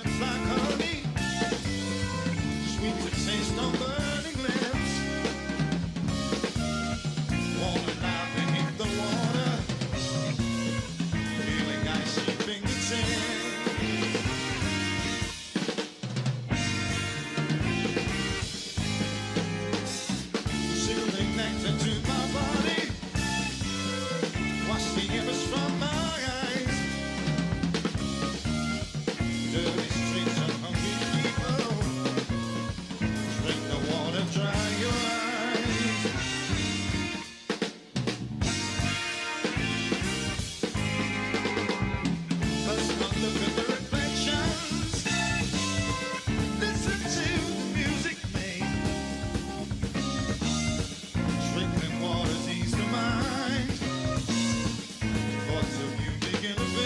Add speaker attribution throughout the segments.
Speaker 1: just like honey, sweet to taste on burning lips. Wanna lie beneath the water, feeling icy fingertips. Soothing nectar to my body, wash the image from my eyes. Dirty streets of hungry people, drink the water, dry your eyes. First one look at the reflections, listen to the music made. Drinking water's ease the mind, thoughts of you begin to fade.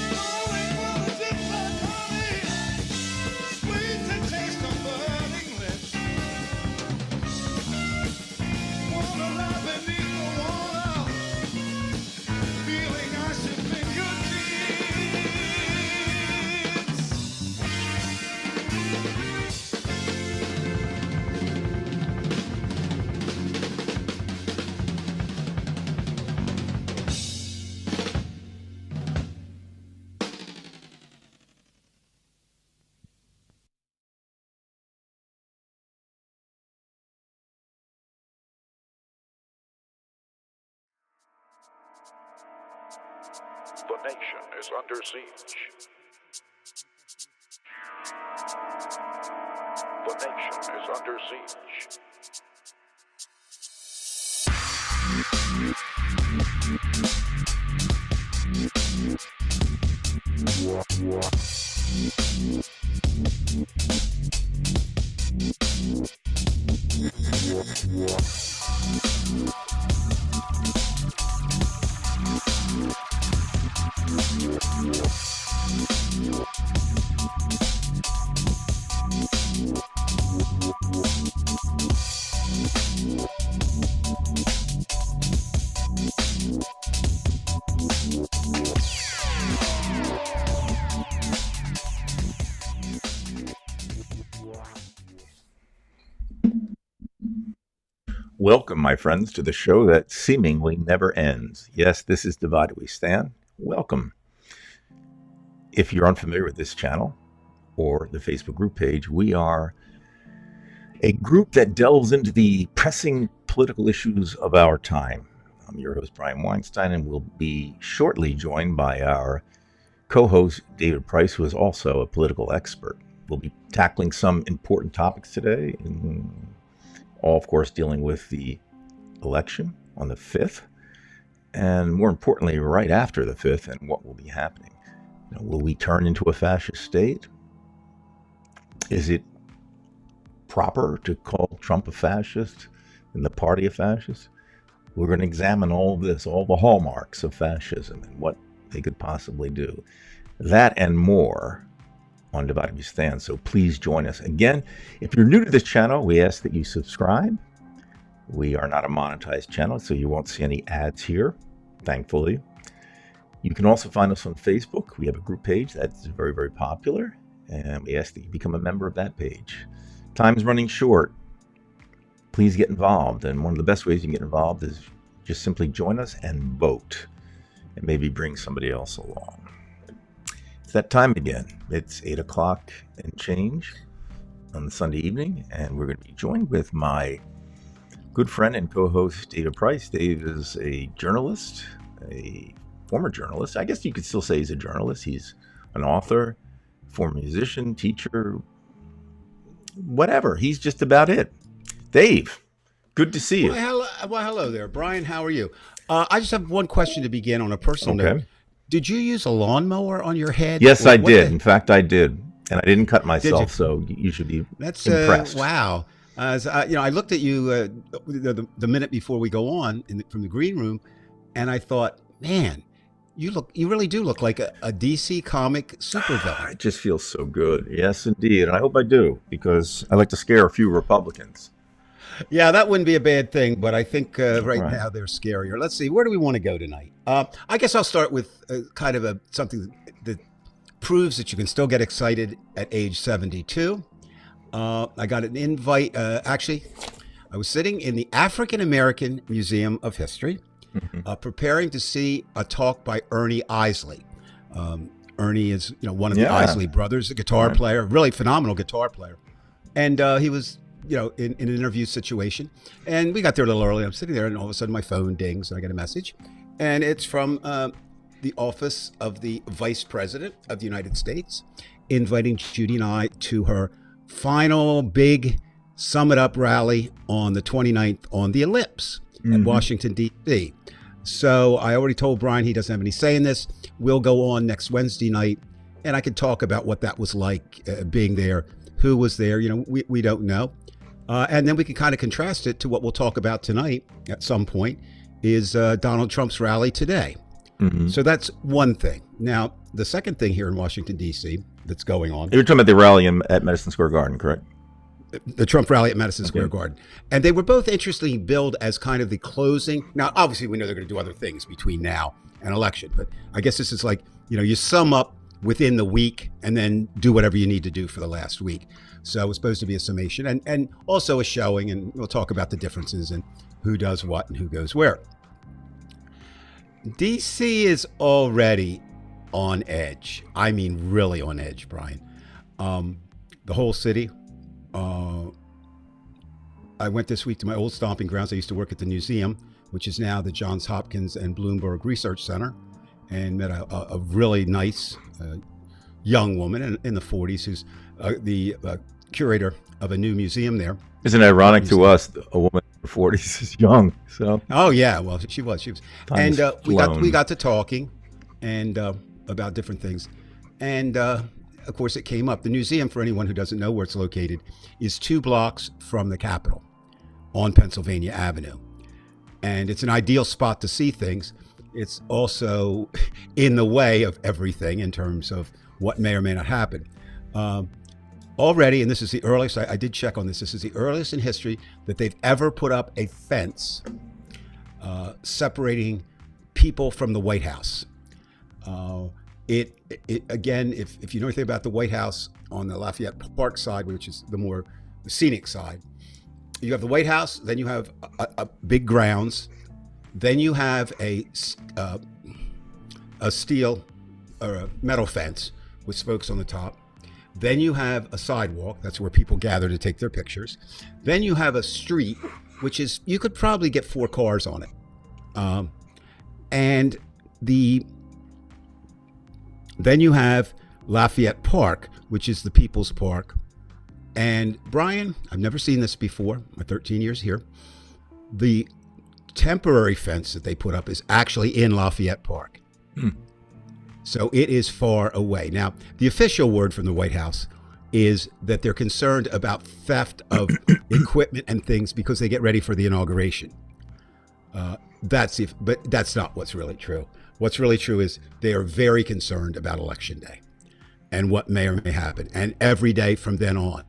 Speaker 1: Flowing water just like honey, sweet to taste on burning lips. Wanna lie beneath the water, feeling icy
Speaker 2: The nation is under siege. The nation is under siege.
Speaker 3: Welcome, my friends, to the show that seemingly never ends. Yes, this is Divided We Stand. Welcome. If you're unfamiliar with this channel or the Facebook group page, we are a group that delves into the pressing political issues of our time. I'm your host, Brian Weinstein, and we'll be shortly joined by our co-host, David Price, who is also a political expert. We'll be tackling some important topics today, all, of course, dealing with the election on the 5th, and more importantly, right after the 5th, and what will be happening. Will we turn into a fascist state? Is it proper to call Trump a fascist and the party a fascist? We're going to examine all of this, all the hallmarks of fascism and what they could possibly do. That and more on Divided We Stand, so please join us. Again, if you're new to this channel, we ask that you subscribe. We are not a monetized channel, so you won't see any ads here, thankfully. You can also find us on Facebook. We have a group page that's very, very popular, and we ask that you become a member of that page. Time's running short. Please get involved, and one of the best ways you can get involved is just simply join us and vote, and maybe bring somebody else along. It's that time again. It's 8 o'clock and change on the Sunday evening, and we're going to be joined with my good friend and co-host, David Price. Dave is a journalist, a former journalist. I guess you could still say he's a journalist. He's an author, former musician, teacher, whatever. He's just about it. Dave, good to see you.
Speaker 4: Well, hello there, Brian. How are you? I just have one question to begin on a personal note. Did you use a lawnmower on your head?
Speaker 3: Yes,
Speaker 4: Or
Speaker 3: I
Speaker 4: what
Speaker 3: did. In fact, I did, and I didn't cut
Speaker 4: did you?
Speaker 3: myself, so you should be
Speaker 4: That's
Speaker 3: impressed.
Speaker 4: wow. As I looked at you the minute before we go on from the green room, and I thought, man, you really do look like a DC comic supervillain.
Speaker 3: It just feels so good. Yes, indeed, and I hope I do because I like to scare a few Republicans.
Speaker 4: Yeah, that wouldn't be a bad thing, but I think right
Speaker 3: Right.
Speaker 4: now they're scarier. Let's see, where do we want to go tonight? I guess I'll start with kind of something that proves that you can still get excited at age 72. I got an invite. Actually, I was sitting in the African American Museum of History, preparing to see a talk by Ernie Isley. Ernie is, one of the
Speaker 3: Yeah.
Speaker 4: Isley brothers, a guitar
Speaker 3: Right.
Speaker 4: player, really phenomenal guitar player, and he was, in an interview situation. And we got there a little early. I'm sitting there, and all of a sudden my phone dings, and I get a message, and it's from the office of the Vice President of the United States, inviting Judy and I to her final big Sum It Up rally on the 29th on the Ellipse at Washington, D.C. So I already told Brian he doesn't have any say in this. We'll go on next Wednesday night, and I can talk about what that was like being there, who was there. We don't know. And then we can kind of contrast it to what we'll talk about tonight at some point is Donald Trump's rally today. So that's one thing. Now, the second thing here in Washington, D.C. that's going on,
Speaker 3: You're talking about the rally at Madison Square Garden, correct?
Speaker 4: the Trump rally at Madison Square Garden. And they were both interestingly billed as kind of the closing. Now, obviously, we know they're going to do other things between now and election, but I guess this is like, you sum up within the week and then do whatever you need to do for the last week. So it was supposed to be a summation and also a showing, and we'll talk about the differences and who does what and who goes where. DC is already on edge. I mean, really on edge, Brian. The whole city. I went this week to my old stomping grounds. I used to work at the museum, which is now the Johns Hopkins and Bloomberg Research Center, and met a really nice young woman in the 40s who's the curator of a new museum there.
Speaker 3: Isn't it ironic to us, a woman in her 40s is young? So
Speaker 4: Oh yeah, well she was,
Speaker 3: Time
Speaker 4: and
Speaker 3: has
Speaker 4: we
Speaker 3: flown.
Speaker 4: got to talking, and about different things, and of course it came up. The museum, for anyone who doesn't know where it's located, is 2 blocks from the Capitol, on Pennsylvania Avenue, and it's an ideal spot to see things. It's also in the way of everything in terms of what may or may not happen. Already, and this is the earliest, I did check on this is the earliest in history that they've ever put up a fence separating people from the White House. It again, if you know anything about the White House on the Lafayette Park side, which is the more scenic side, you have the White House, then you have a big grounds, then you have a steel or a metal fence with spokes on the top. Then you have a sidewalk. That's where people gather to take their pictures. Then you have a street, which is, you could probably get 4 cars on it. And then you have Lafayette Park, which is the People's Park. And Brian, I've never seen this before, my 13 years here. The temporary fence that they put up is actually in Lafayette Park. So it is far away. Now, the official word from the White House is that they're concerned about theft of equipment and things because they get ready for the inauguration. But that's not what's really true. What's really true is they are very concerned about Election Day and what may or may happen, and every day from then on.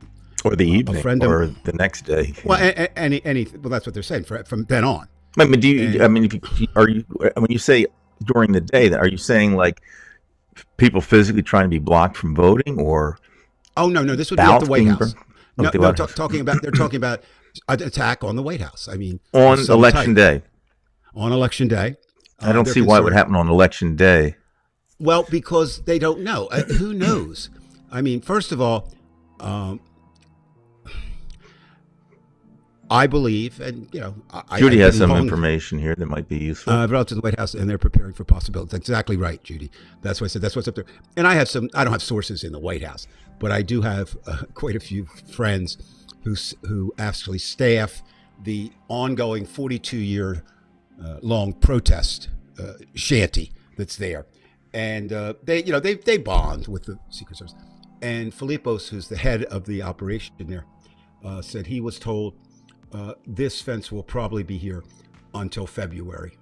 Speaker 3: or the evening,
Speaker 4: friend of-
Speaker 3: or the next day.
Speaker 4: Well, well, that's what they're saying from then on.
Speaker 3: I mean, do you?
Speaker 4: And-
Speaker 3: I mean, are you? When you say during the day, then are you saying like people physically trying to be blocked from voting, or
Speaker 4: Oh no, this would be at the White
Speaker 3: being
Speaker 4: House.
Speaker 3: burned? Oh,
Speaker 4: No,
Speaker 3: at the
Speaker 4: no,
Speaker 3: White House.
Speaker 4: they're talking about an attack on the White House. I mean,
Speaker 3: on
Speaker 4: it's so
Speaker 3: election
Speaker 4: tight.
Speaker 3: day?
Speaker 4: On Election Day.
Speaker 3: I don't
Speaker 4: they're
Speaker 3: see why it would
Speaker 4: concerned-
Speaker 3: happen on election day.
Speaker 4: Well, because they don't know. Who knows? I mean, first of all, I believe, and
Speaker 3: Judy
Speaker 4: I
Speaker 3: has
Speaker 4: didn't
Speaker 3: some
Speaker 4: long-
Speaker 3: information here that might be useful.
Speaker 4: relative to the White House, and they're preparing for possibilities. That's exactly right, Judy. That's why I said that's what's up there. And I don't have sources in the White House, but I do have quite a few friends who actually staff the ongoing 42-year long protest shanty that's there. and they bond with the Secret Service. And Philippos, who's the head of the operation there, said he was told this fence will probably be here until February,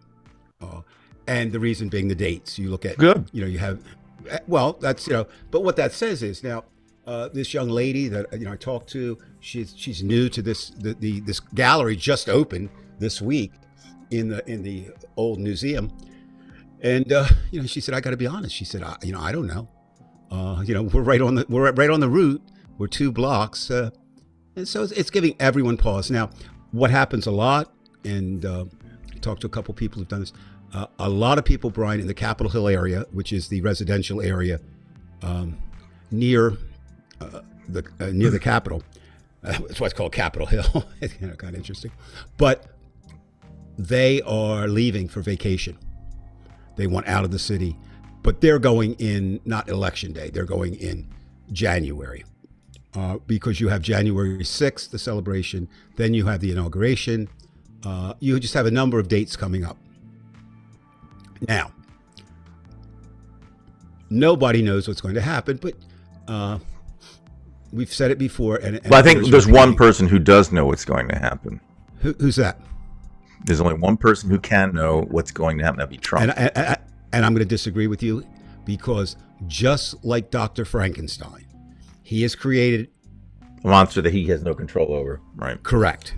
Speaker 4: and the reason being the dates. You look at
Speaker 3: Good.
Speaker 4: you have, well, that's but what that says is now this young lady that I talked to, she's new to this. This gallery just opened this week in the old museum, and she said, I got to be honest. She said, I don't know. We're right on the route. We're 2 blocks, and so it's giving everyone pause. Now, what happens a lot, and talked to a couple people who've done this. A lot of people, Brian, in the Capitol Hill area, which is the residential area near the Capitol. That's why it's called Capitol Hill. It's kind of interesting, but they are leaving for vacation. They want out of the city, but they're going in not election day. They're going in January because you have January 6th, the celebration. Then you have the inauguration. You just have a number of dates coming up. Now, nobody knows what's going to happen, but we've said it before. And
Speaker 3: Well, I think there's one person who does know what's going to happen.
Speaker 4: Who's that?
Speaker 3: There's only one person who can know what's going to happen. That'd be Trump.
Speaker 4: And I'm going to disagree with you, because just like Dr. Frankenstein, he has created
Speaker 3: A monster that he has no control over. Right.
Speaker 4: Correct.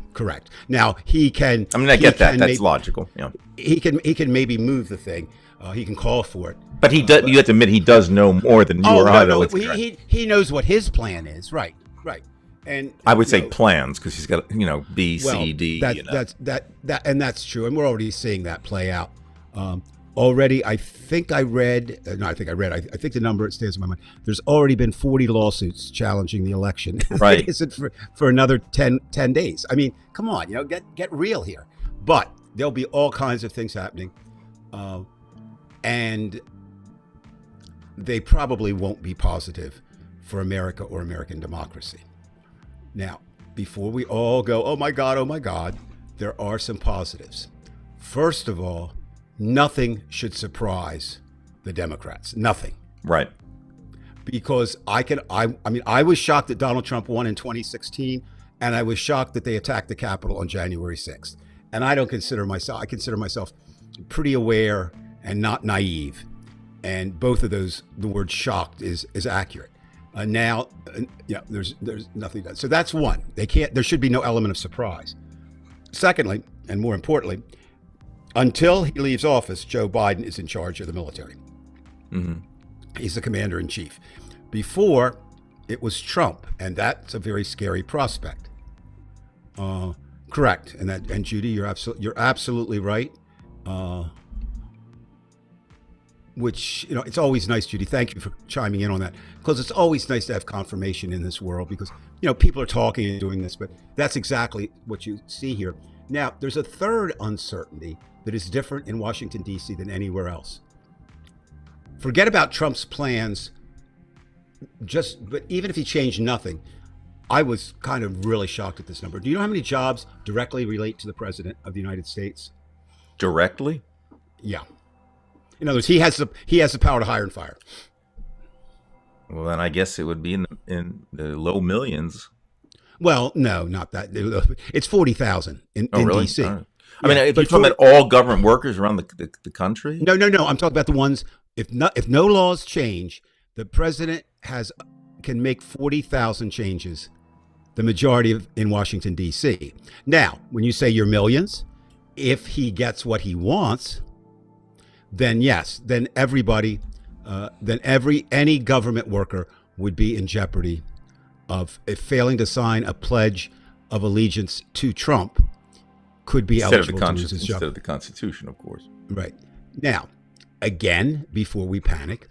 Speaker 4: Now he can.
Speaker 3: I mean, I get that. That's logical. Yeah.
Speaker 4: He can maybe move the thing. He can call for it.
Speaker 3: But he does. You have to admit he does know more than you or I know.
Speaker 4: He knows what his plan is. Right. And
Speaker 3: I would say plans, because he's got B, C, D.
Speaker 4: That's true, and we're already seeing that play out. Already, I think the number, it stands in my mind. There's already been 40 lawsuits challenging the election.
Speaker 3: Right.
Speaker 4: Is it for another 10 days? I mean, come on, get real here. But there'll be all kinds of things happening, and they probably won't be positive for America or American democracy. Now, before we all go, oh my God, there are some positives. First of all, nothing should surprise the Democrats. Nothing.
Speaker 3: Right.
Speaker 4: Because I was shocked that Donald Trump won in 2016, and I was shocked that they attacked the Capitol on January 6th. And I consider myself pretty aware and not naive. And both of those, the word shocked is accurate. Now, there's nothing done. So that's one. There should be no element of surprise. Secondly, and more importantly, until he leaves office, Joe Biden is in charge of the military. Mm-hmm. He's the commander in chief. Before, it was Trump, and that's a very scary prospect. Correct. And Judy, you're absolutely right. Which, it's always nice, Judy. Thank you for chiming in on that, because it's always nice to have confirmation in this world, because, people are talking and doing this, but that's exactly what you see here. Now, there's a third uncertainty that is different in Washington, D.C. than anywhere else. Forget about Trump's plans, but even if he changed nothing, I was kind of really shocked at this number. Do you know how many jobs directly relate to the President of the United States?
Speaker 3: Directly?
Speaker 4: Yeah. In other words, he has the power to hire and fire.
Speaker 3: Well, then I guess it would be in the low millions.
Speaker 4: Well, no, not that. It's 40,000 in
Speaker 3: really?
Speaker 4: D.C.
Speaker 3: Right. I mean, if you're talking about all government workers around the country?
Speaker 4: No. I'm talking about the ones. If no laws change, the president can make 40,000 changes, the majority in Washington, D.C. Now, when you say your millions, if he gets what he wants, then yes, then everybody, any government worker would be in jeopardy of failing to sign a pledge of allegiance to Trump, could be eligible to lose his job.
Speaker 3: Instead of the Constitution, of course.
Speaker 4: Right. Now, again, before we panic,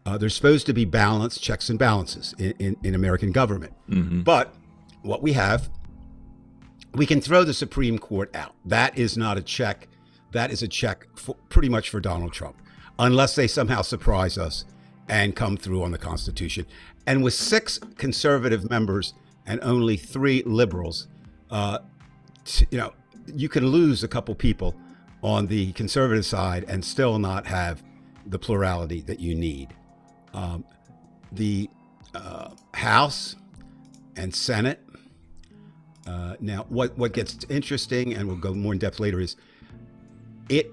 Speaker 4: there's supposed to be balance, checks and balances in American government. Mm-hmm. But what we can throw the Supreme Court out. That is not a check. That is a check pretty much for Donald Trump, unless they somehow surprise us and come through on the Constitution. And with 6 conservative members and only 3 liberals, you can lose a couple people on the conservative side and still not have, the plurality that you need. The House and Senate. Now, what gets interesting, and we'll go more in depth later, is it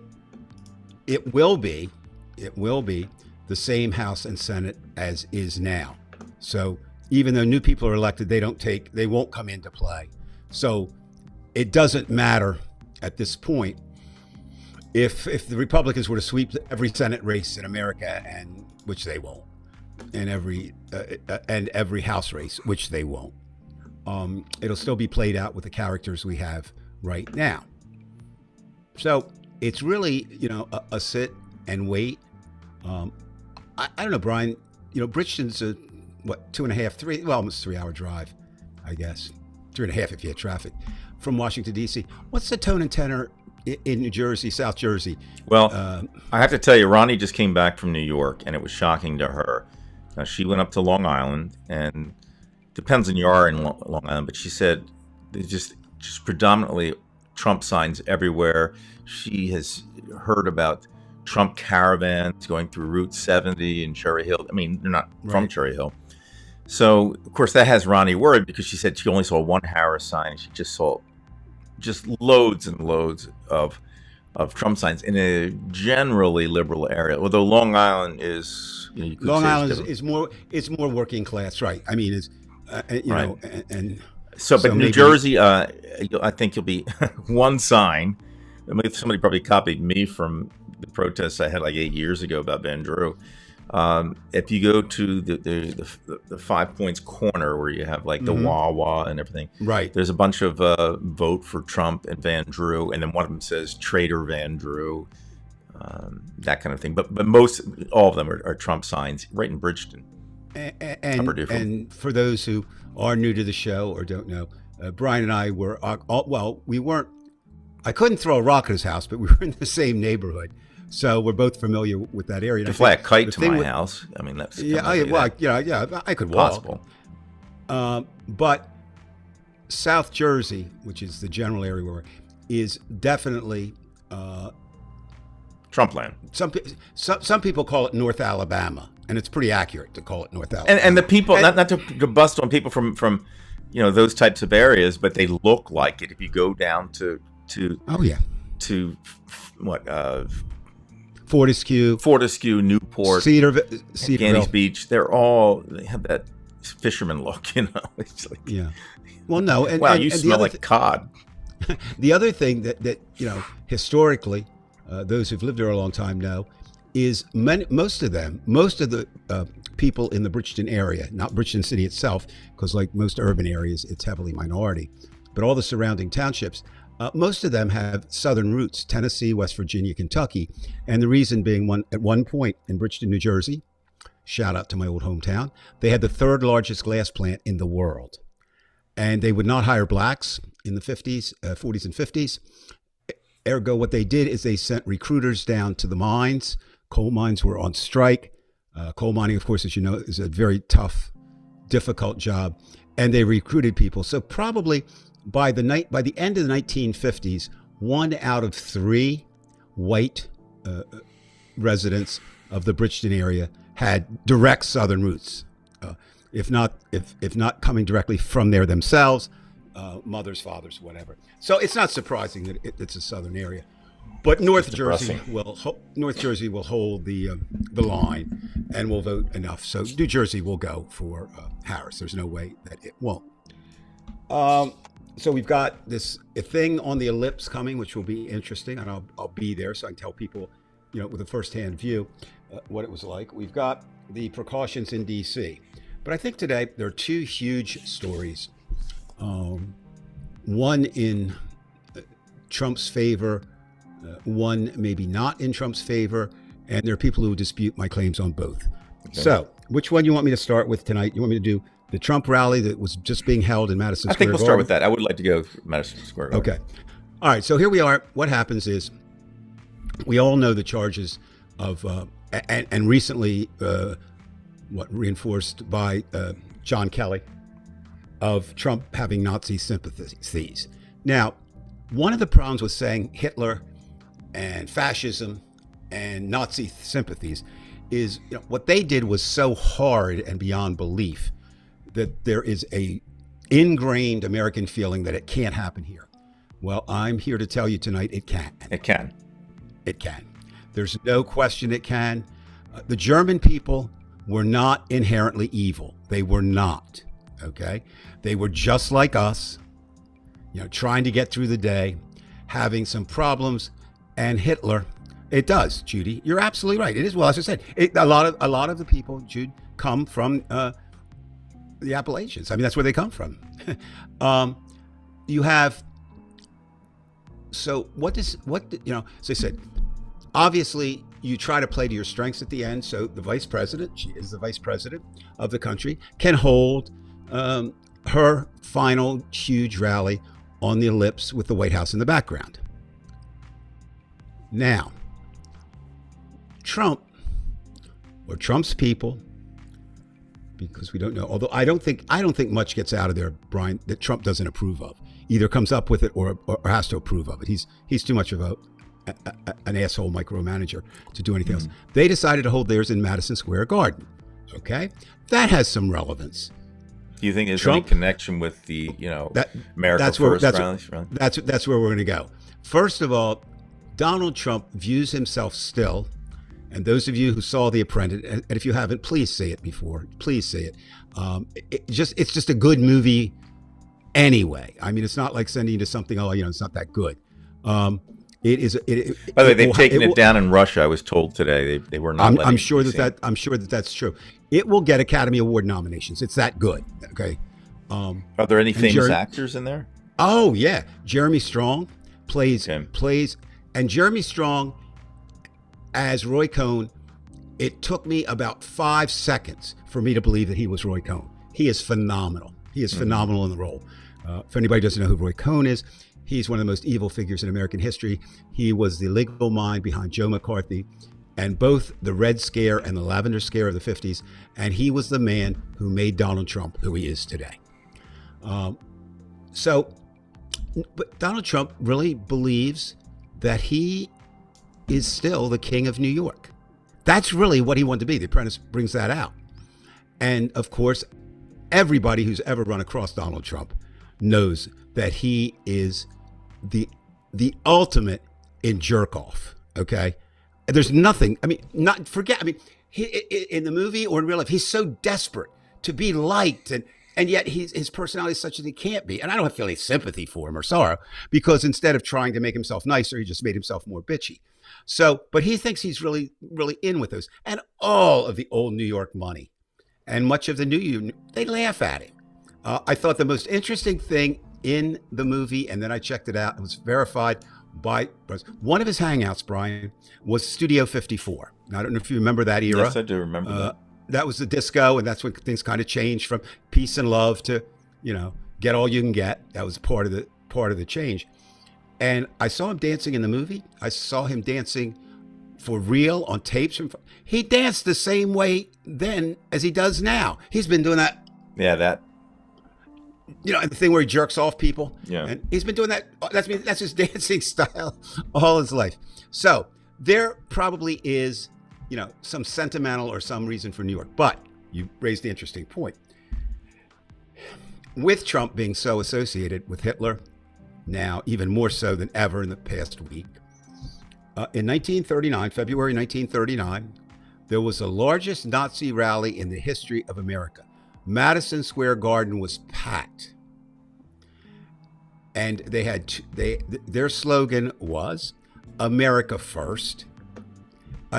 Speaker 4: will be the same House and Senate as is now. So even though new people are elected, they won't come into play. So it doesn't matter at this point if the Republicans were to sweep every Senate race in America, and which they won't, and every House race, which they won't. It'll still be played out with the characters we have right now. So it's really, a sit and wait. I don't know, Brian. Bridgeton's a 2.5, 3, almost 3 hour drive, I guess. 3.5 if you had traffic from Washington D.C. What's the tone and tenor in New Jersey, South Jersey?
Speaker 3: Well, I have to tell you, Ronnie just came back from New York, and it was shocking to her. Now, she went up to Long Island, and depends on you are in Long Island, but she said there's just predominantly Trump signs everywhere. She has heard about Trump caravans going through Route 70 in Cherry Hill. I mean, they're not from Cherry Hill. So, of course, that has Ronnie worried, because she said she only saw one Harris sign, and she just saw loads and loads of Trump signs in a generally liberal area. Although Long Island is,
Speaker 4: Long Island is more working class, right? I mean, it's
Speaker 3: right.
Speaker 4: and
Speaker 3: so, but New Jersey, I think you'll be one sign. I mean, somebody probably copied me from the protests I had like 8 years ago about Van Drew. If you go to the 5 Points corner where you have like the Wawa and everything,
Speaker 4: right?
Speaker 3: There's a bunch of vote for Trump and Van Drew, and then one of them says traitor Van Drew, that kind of thing. But all of them are Trump signs right in Bridgeton.
Speaker 4: And for those who are new to the show or don't know, Brian and I were we weren't. I couldn't throw a rock at his house, but we were in the same neighborhood. So we're both familiar with that area.
Speaker 3: To fly a kite to my house, I mean, that's
Speaker 4: I could walk.
Speaker 3: Possible.
Speaker 4: But South Jersey, which is the general area where is definitely
Speaker 3: Trump land.
Speaker 4: Some people call it North Alabama, and it's pretty accurate to call it North Alabama.
Speaker 3: And the people, not to bust on people from those types of areas, but they look like it. If you go down to what Fortescue, Newport,
Speaker 4: Cedarville
Speaker 3: Beach, they have that fisherman look, It's like,
Speaker 4: yeah. Well, no, and
Speaker 3: you smell like cod.
Speaker 4: The other thing that historically, those who've lived there a long time know, is most of the people in the Bridgeton area, not Bridgeton City itself, because like most urban areas, it's heavily minority, but all the surrounding townships. Most of them have southern roots, Tennessee, West Virginia, Kentucky. And the reason being, at one point in Bridgeton, New Jersey, shout out to my old hometown, they had the third largest glass plant in the world. And they would not hire blacks in the 40s and 50s. Ergo, what they did is they sent recruiters down to the mines. Coal mines were on strike. Coal mining, of course, as you know, is a very tough, difficult job. And they recruited people. So probably by the end of the 1950s, 1 out of 3 white residents of the Bridgeton area had direct Southern roots, if not coming directly from there themselves, mothers, fathers, whatever. So it's not surprising that it's a Southern area. But North Jersey will hold the line and will vote enough. So New Jersey will go for Harris. There's no way that it won't. So we've got a thing on the ellipse coming, which will be interesting, and I'll be there so I can tell people, with a firsthand view, what it was like. We've got the precautions in D.C., but I think today there are 2 huge stories. One in Trump's favor, one maybe not in Trump's favor, and there are people who dispute my claims on both. Okay. So, which one you want me to start with tonight? You want me to do the Trump rally that was just being held in Madison Square Garden?
Speaker 3: I think we'll start with that. I would like to go Madison Square Garden.
Speaker 4: Okay. All right. So here we are. What happens is we all know the charges of, and recently, reinforced by John Kelly, of Trump having Nazi sympathies. Now, one of the problems with saying Hitler and fascism and Nazi sympathies is, what they did was so hard and beyond belief that there is a ingrained American feeling that it can't happen here. Well, I'm here to tell you tonight it can.
Speaker 3: It can.
Speaker 4: It can. There's no question it can. The German people were not inherently evil. They were not. Okay? They were just like us, trying to get through the day, having some problems, and Hitler. It does, Judy. You're absolutely right. It is. Well, as I said, a lot of the people, Jude, come from the Appalachians. I mean, that's where they come from. You have. So as I said, obviously you try to play to your strengths at the end. So the vice president, she is the vice president of the country, can hold her final huge rally on the ellipse with the White House in the background. Now, Trump or Trump's people, because we don't know, although I don't think much gets out of there, Brian, that Trump doesn't approve of. Either comes up with it or has to approve of it. He's too much of an asshole micromanager to do anything else. They decided to hold theirs in Madison Square Garden. Okay, that has some relevance.
Speaker 3: Do you think there's
Speaker 4: Trump,
Speaker 3: any connection with the America First rallies?
Speaker 4: That's where we're going to go. First of all, Donald Trump views himself still, and those of you who saw The Apprentice, and if you haven't, please see it before. Please see it. It's just a good movie. Anyway, I mean, it's not like sending you to something. It's not that good. It is.
Speaker 3: By the way, they've taken it down in Russia. I was told today they were not.
Speaker 4: I'm sure that that's true. It will get Academy Award nominations. It's that good. Okay.
Speaker 3: Are there any famous actors in there?
Speaker 4: Oh yeah, Jeremy Strong plays, and Jeremy Strong as Roy Cohn. It took me about 5 seconds for me to believe that he was Roy Cohn. He is phenomenal. He is phenomenal in the role. If anybody doesn't know who Roy Cohn is, he's one of the most evil figures in American history. He was the legal mind behind Joe McCarthy and both the Red Scare and the Lavender Scare of the 50s. And he was the man who made Donald Trump who he is today. But Donald Trump really believes that he is still the king of New York. That's really what he wanted to be. The Apprentice brings that out. And of course, everybody who's ever run across Donald Trump knows that he is the ultimate in jerk off. Okay, there's nothing. I mean, he, in the movie or in real life, he's so desperate to be liked, and yet his personality is such that he can't be. And I don't feel any sympathy for him or sorrow, because instead of trying to make himself nicer, he just made himself more bitchy. So, but he thinks he's really, really in with those, and all of the old New York money, and much of the new, they laugh at him. I thought the most interesting thing in the movie, and then I checked it out, it was verified by one of his hangouts, Brian, was Studio 54. Now, I don't know if you remember that era.
Speaker 3: Yes, I do remember that.
Speaker 4: That was the disco, and that's when things kind of changed from peace and love to, get all you can get. That was part of the change. And I saw him dancing in the movie. I saw him dancing for real on tapes. He danced the same way then as he does now. He's been doing that.
Speaker 3: Yeah, that.
Speaker 4: The thing where he jerks off people.
Speaker 3: Yeah.
Speaker 4: And he's been doing that. That's his dancing style all his life. So there probably is, some sentimental or some reason for New York. But you raised the interesting point. With Trump being so associated with Hitler, now even more so than ever in the past week, in 1939, February 1939, there was the largest Nazi rally in the history of America. Madison Square Garden was packed, and they had their slogan was "America First."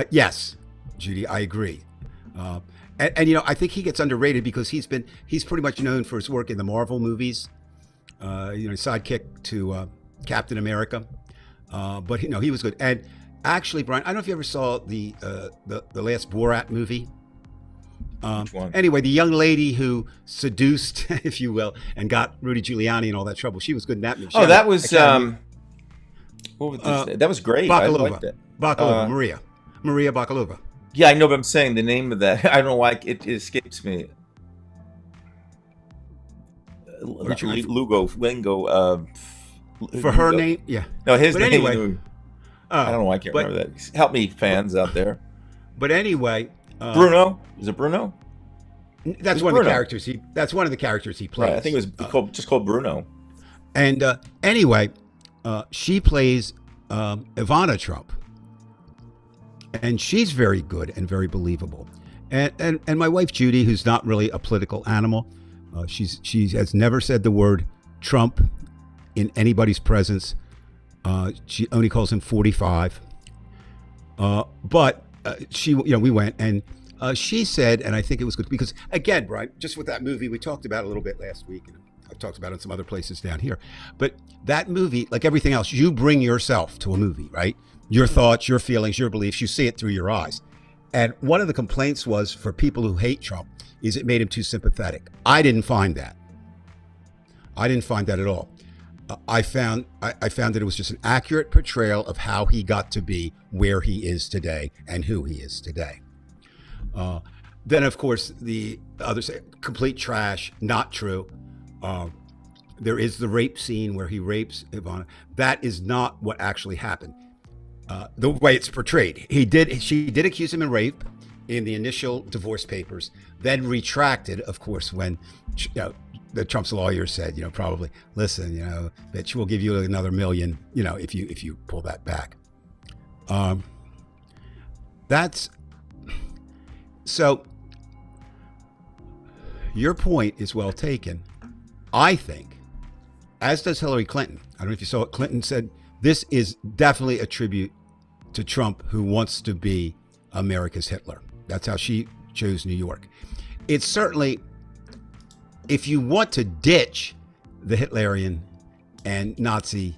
Speaker 4: Yes, Judy, I agree. And I think he gets underrated because he's pretty much known for his work in the Marvel movies. Sidekick to Captain America, but he was good. And actually, Brian, I don't know if you ever saw the last Borat movie.
Speaker 3: Which one?
Speaker 4: Anyway, the young lady who seduced, if you will, and got Rudy Giuliani in all that trouble. She was good in that movie.
Speaker 3: That was what was this? That was great.
Speaker 4: Bakalova.
Speaker 3: I liked it.
Speaker 4: Bakalova, Maria Bakalova.
Speaker 3: Yeah, I know, but I'm saying the name of that. I don't know why it escapes me.
Speaker 4: Lingo.
Speaker 3: For
Speaker 4: her name, yeah.
Speaker 3: No, his
Speaker 4: but
Speaker 3: name.
Speaker 4: Anyway,
Speaker 3: I don't know why I can't
Speaker 4: but-
Speaker 3: remember that. Help me, fans out there.
Speaker 4: But anyway,
Speaker 3: Bruno? Is it Bruno?
Speaker 4: that's
Speaker 3: It's
Speaker 4: one of the
Speaker 3: Bruno.
Speaker 4: characters that's one of the characters he plays.
Speaker 3: Right. I think it was just called Bruno.
Speaker 4: And anyway, she plays Ivana Trump, and she's very good and very believable. And my wife Judy, who's not really a political animal, she has never said the word Trump in anybody's presence. She only calls him 45. But she, we went and she said, and I think it was good because again, Brian, just with that movie we talked about a little bit last week. And I've talked about it in some other places down here. But that movie, like everything else, you bring yourself to a movie, right? Your thoughts, your feelings, your beliefs, you see it through your eyes. And one of the complaints was for people who hate Trump is it made him too sympathetic. I didn't find that. I didn't find that at all. I found that it was just an accurate portrayal of how he got to be where he is today and who he is today. Then, of course, the others say complete trash, not true. There is the rape scene where he rapes Ivana. That is not what actually happened. The way it's portrayed, she did accuse him of rape in the initial divorce papers, then retracted, of course, when the Trump's lawyer said, probably, listen, bitch, we'll give you another $1 million, if you pull that back. That's so. Your point is well taken. I think, as does Hillary Clinton. I don't know if you saw what Clinton said. This is definitely a tribute to Trump, who wants to be America's Hitler. That's how she chose New York. It's certainly, if you want to ditch the Hitlerian and Nazi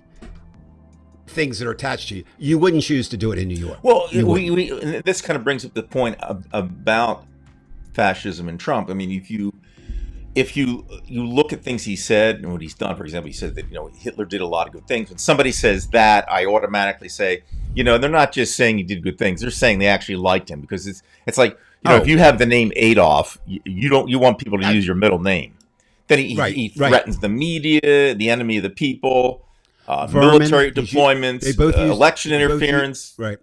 Speaker 4: things that are attached to you, you wouldn't choose to do it in New York.
Speaker 3: Well, this kind of brings up the point about fascism and Trump. I mean, if you look at things he said and what he's done, for example, he said that Hitler did a lot of good things. When somebody says that, I automatically say, they're not just saying he did good things; they're saying they actually liked him, because it's like if you have the name Adolf, you want people to use your middle name. Then he threatens the media, the enemy of the people, military deployments, election interference. You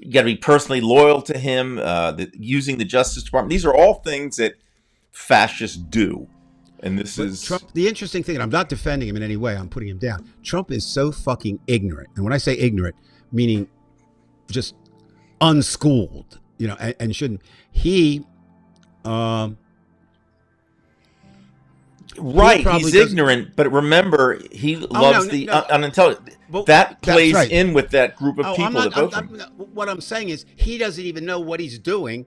Speaker 3: got to be personally loyal to him. Using the Justice Department; these are all things that fascists do. And this is
Speaker 4: Trump. The interesting thing, and I'm not defending him in any way, I'm putting him down. Trump is so fucking ignorant. And when I say ignorant, meaning just unschooled, and shouldn't. He's
Speaker 3: ignorant, but remember, he loves the unintelligent. That plays in with that group of people that vote for him.
Speaker 4: What I'm saying is, he doesn't even know what he's doing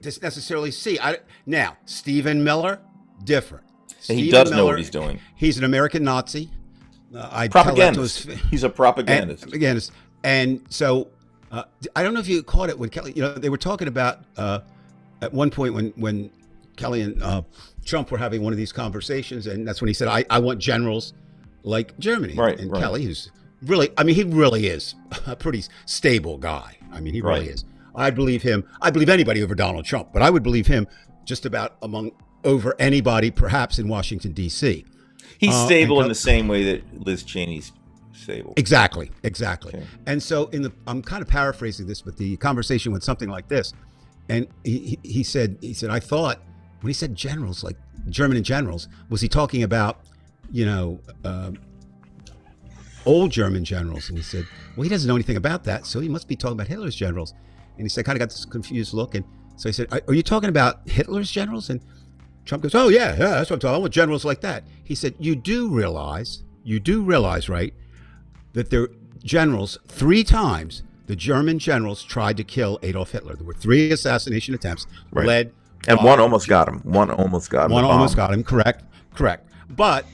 Speaker 4: to necessarily see. Now, Stephen Miller, different.
Speaker 3: He does know what he's doing.
Speaker 4: He's an American Nazi.
Speaker 3: Propagandist. He's a propagandist.
Speaker 4: And so, I don't know if you caught it when Kelly, they were talking about at one point when Kelly and Trump were having one of these conversations, and that's when he said, I want generals like Germany. And Kelly, who's really, he really is a pretty stable guy. He really is. I believe him. I believe anybody over Donald Trump, but I would believe him just about over anybody, perhaps in Washington, D.C.
Speaker 3: He's stable in the same way that Liz Cheney's stable.
Speaker 4: Exactly.
Speaker 3: Okay.
Speaker 4: And so I'm kind of paraphrasing this, but the conversation went something like this. And he said, I thought when he said generals, like German generals, was he talking about, old German generals? And he said, well, he doesn't know anything about that, so he must be talking about Hitler's generals. And he said, kind of got this confused look. And so I said, are you talking about Hitler's generals? And Trump goes, oh, yeah, that's what I'm talking about. I want generals like that. He said, you do realize, right, that there generals, 3 times, the German generals tried to kill Adolf Hitler. There were 3 assassination attempts led.
Speaker 3: And one almost got him. One almost got him.
Speaker 4: Correct. But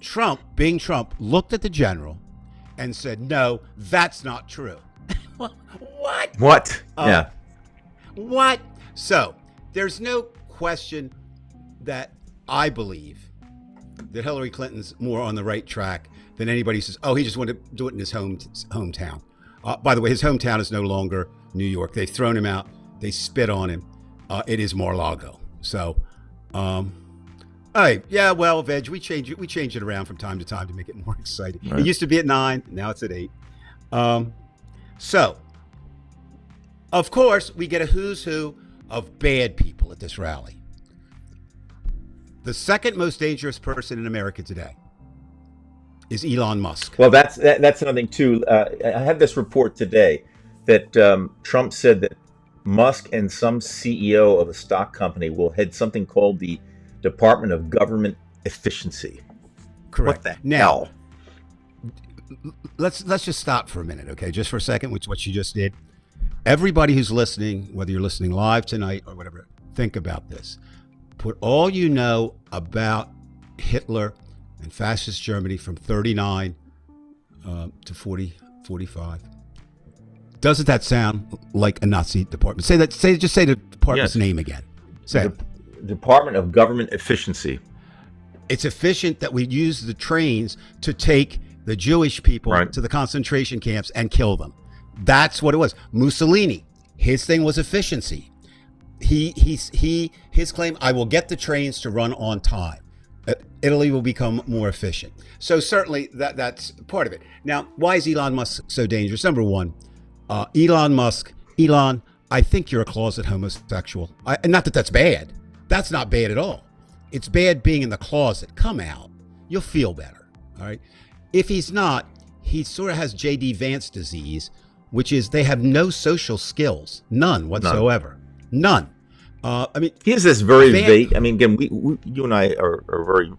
Speaker 4: Trump, being Trump, looked at the general and said, no, that's not true.
Speaker 3: What? Yeah.
Speaker 4: What? So there's no question that I believe that Hillary Clinton's more on the right track than anybody who says, oh, he just wanted to do it in his hometown. By the way, his hometown is no longer New York. They've thrown him out. They spit on him. It is Mar-a-Lago. So, yeah, well, Veg, we change it around from time to time to make it more exciting. Right. It used to be at 9, now it's at 8. So, of course, we get a who's who of bad people at this rally. The second most dangerous person in America today is Elon Musk.
Speaker 3: Well, that's another thing too. I had this report today that Trump said that Musk and some CEO of a stock company will head something called the Department of Government Efficiency.
Speaker 4: Correct.
Speaker 3: What the
Speaker 4: Now,
Speaker 3: hell?
Speaker 4: let's just stop for a minute, okay? Just for a second, which is what you just did. Everybody who's listening, whether you're listening live tonight or whatever, think about this. Put all you know about Hitler and fascist Germany from 39 to 45. Doesn't that sound like a Nazi department? Just say the department's name again. Say it.
Speaker 3: Department of Government Efficiency.
Speaker 4: It's efficient that we use the trains to take the Jewish people
Speaker 3: Right.
Speaker 4: to the concentration camps and kill them. That's what it was. Mussolini, his thing was efficiency. His claim, I will get the trains to run on time. Italy will become more efficient. So certainly that's part of it. Now, why is Elon Musk so dangerous? Number one, Elon, I think you're a closet homosexual. And not that that's bad. That's not bad at all. It's bad being in the closet. Come out. You'll feel better. All right. If he's not, he sort of has J.D. Vance disease, which is they have no social skills. None whatsoever. None. I mean,
Speaker 3: He has this very vague. I mean, again, we you and I are very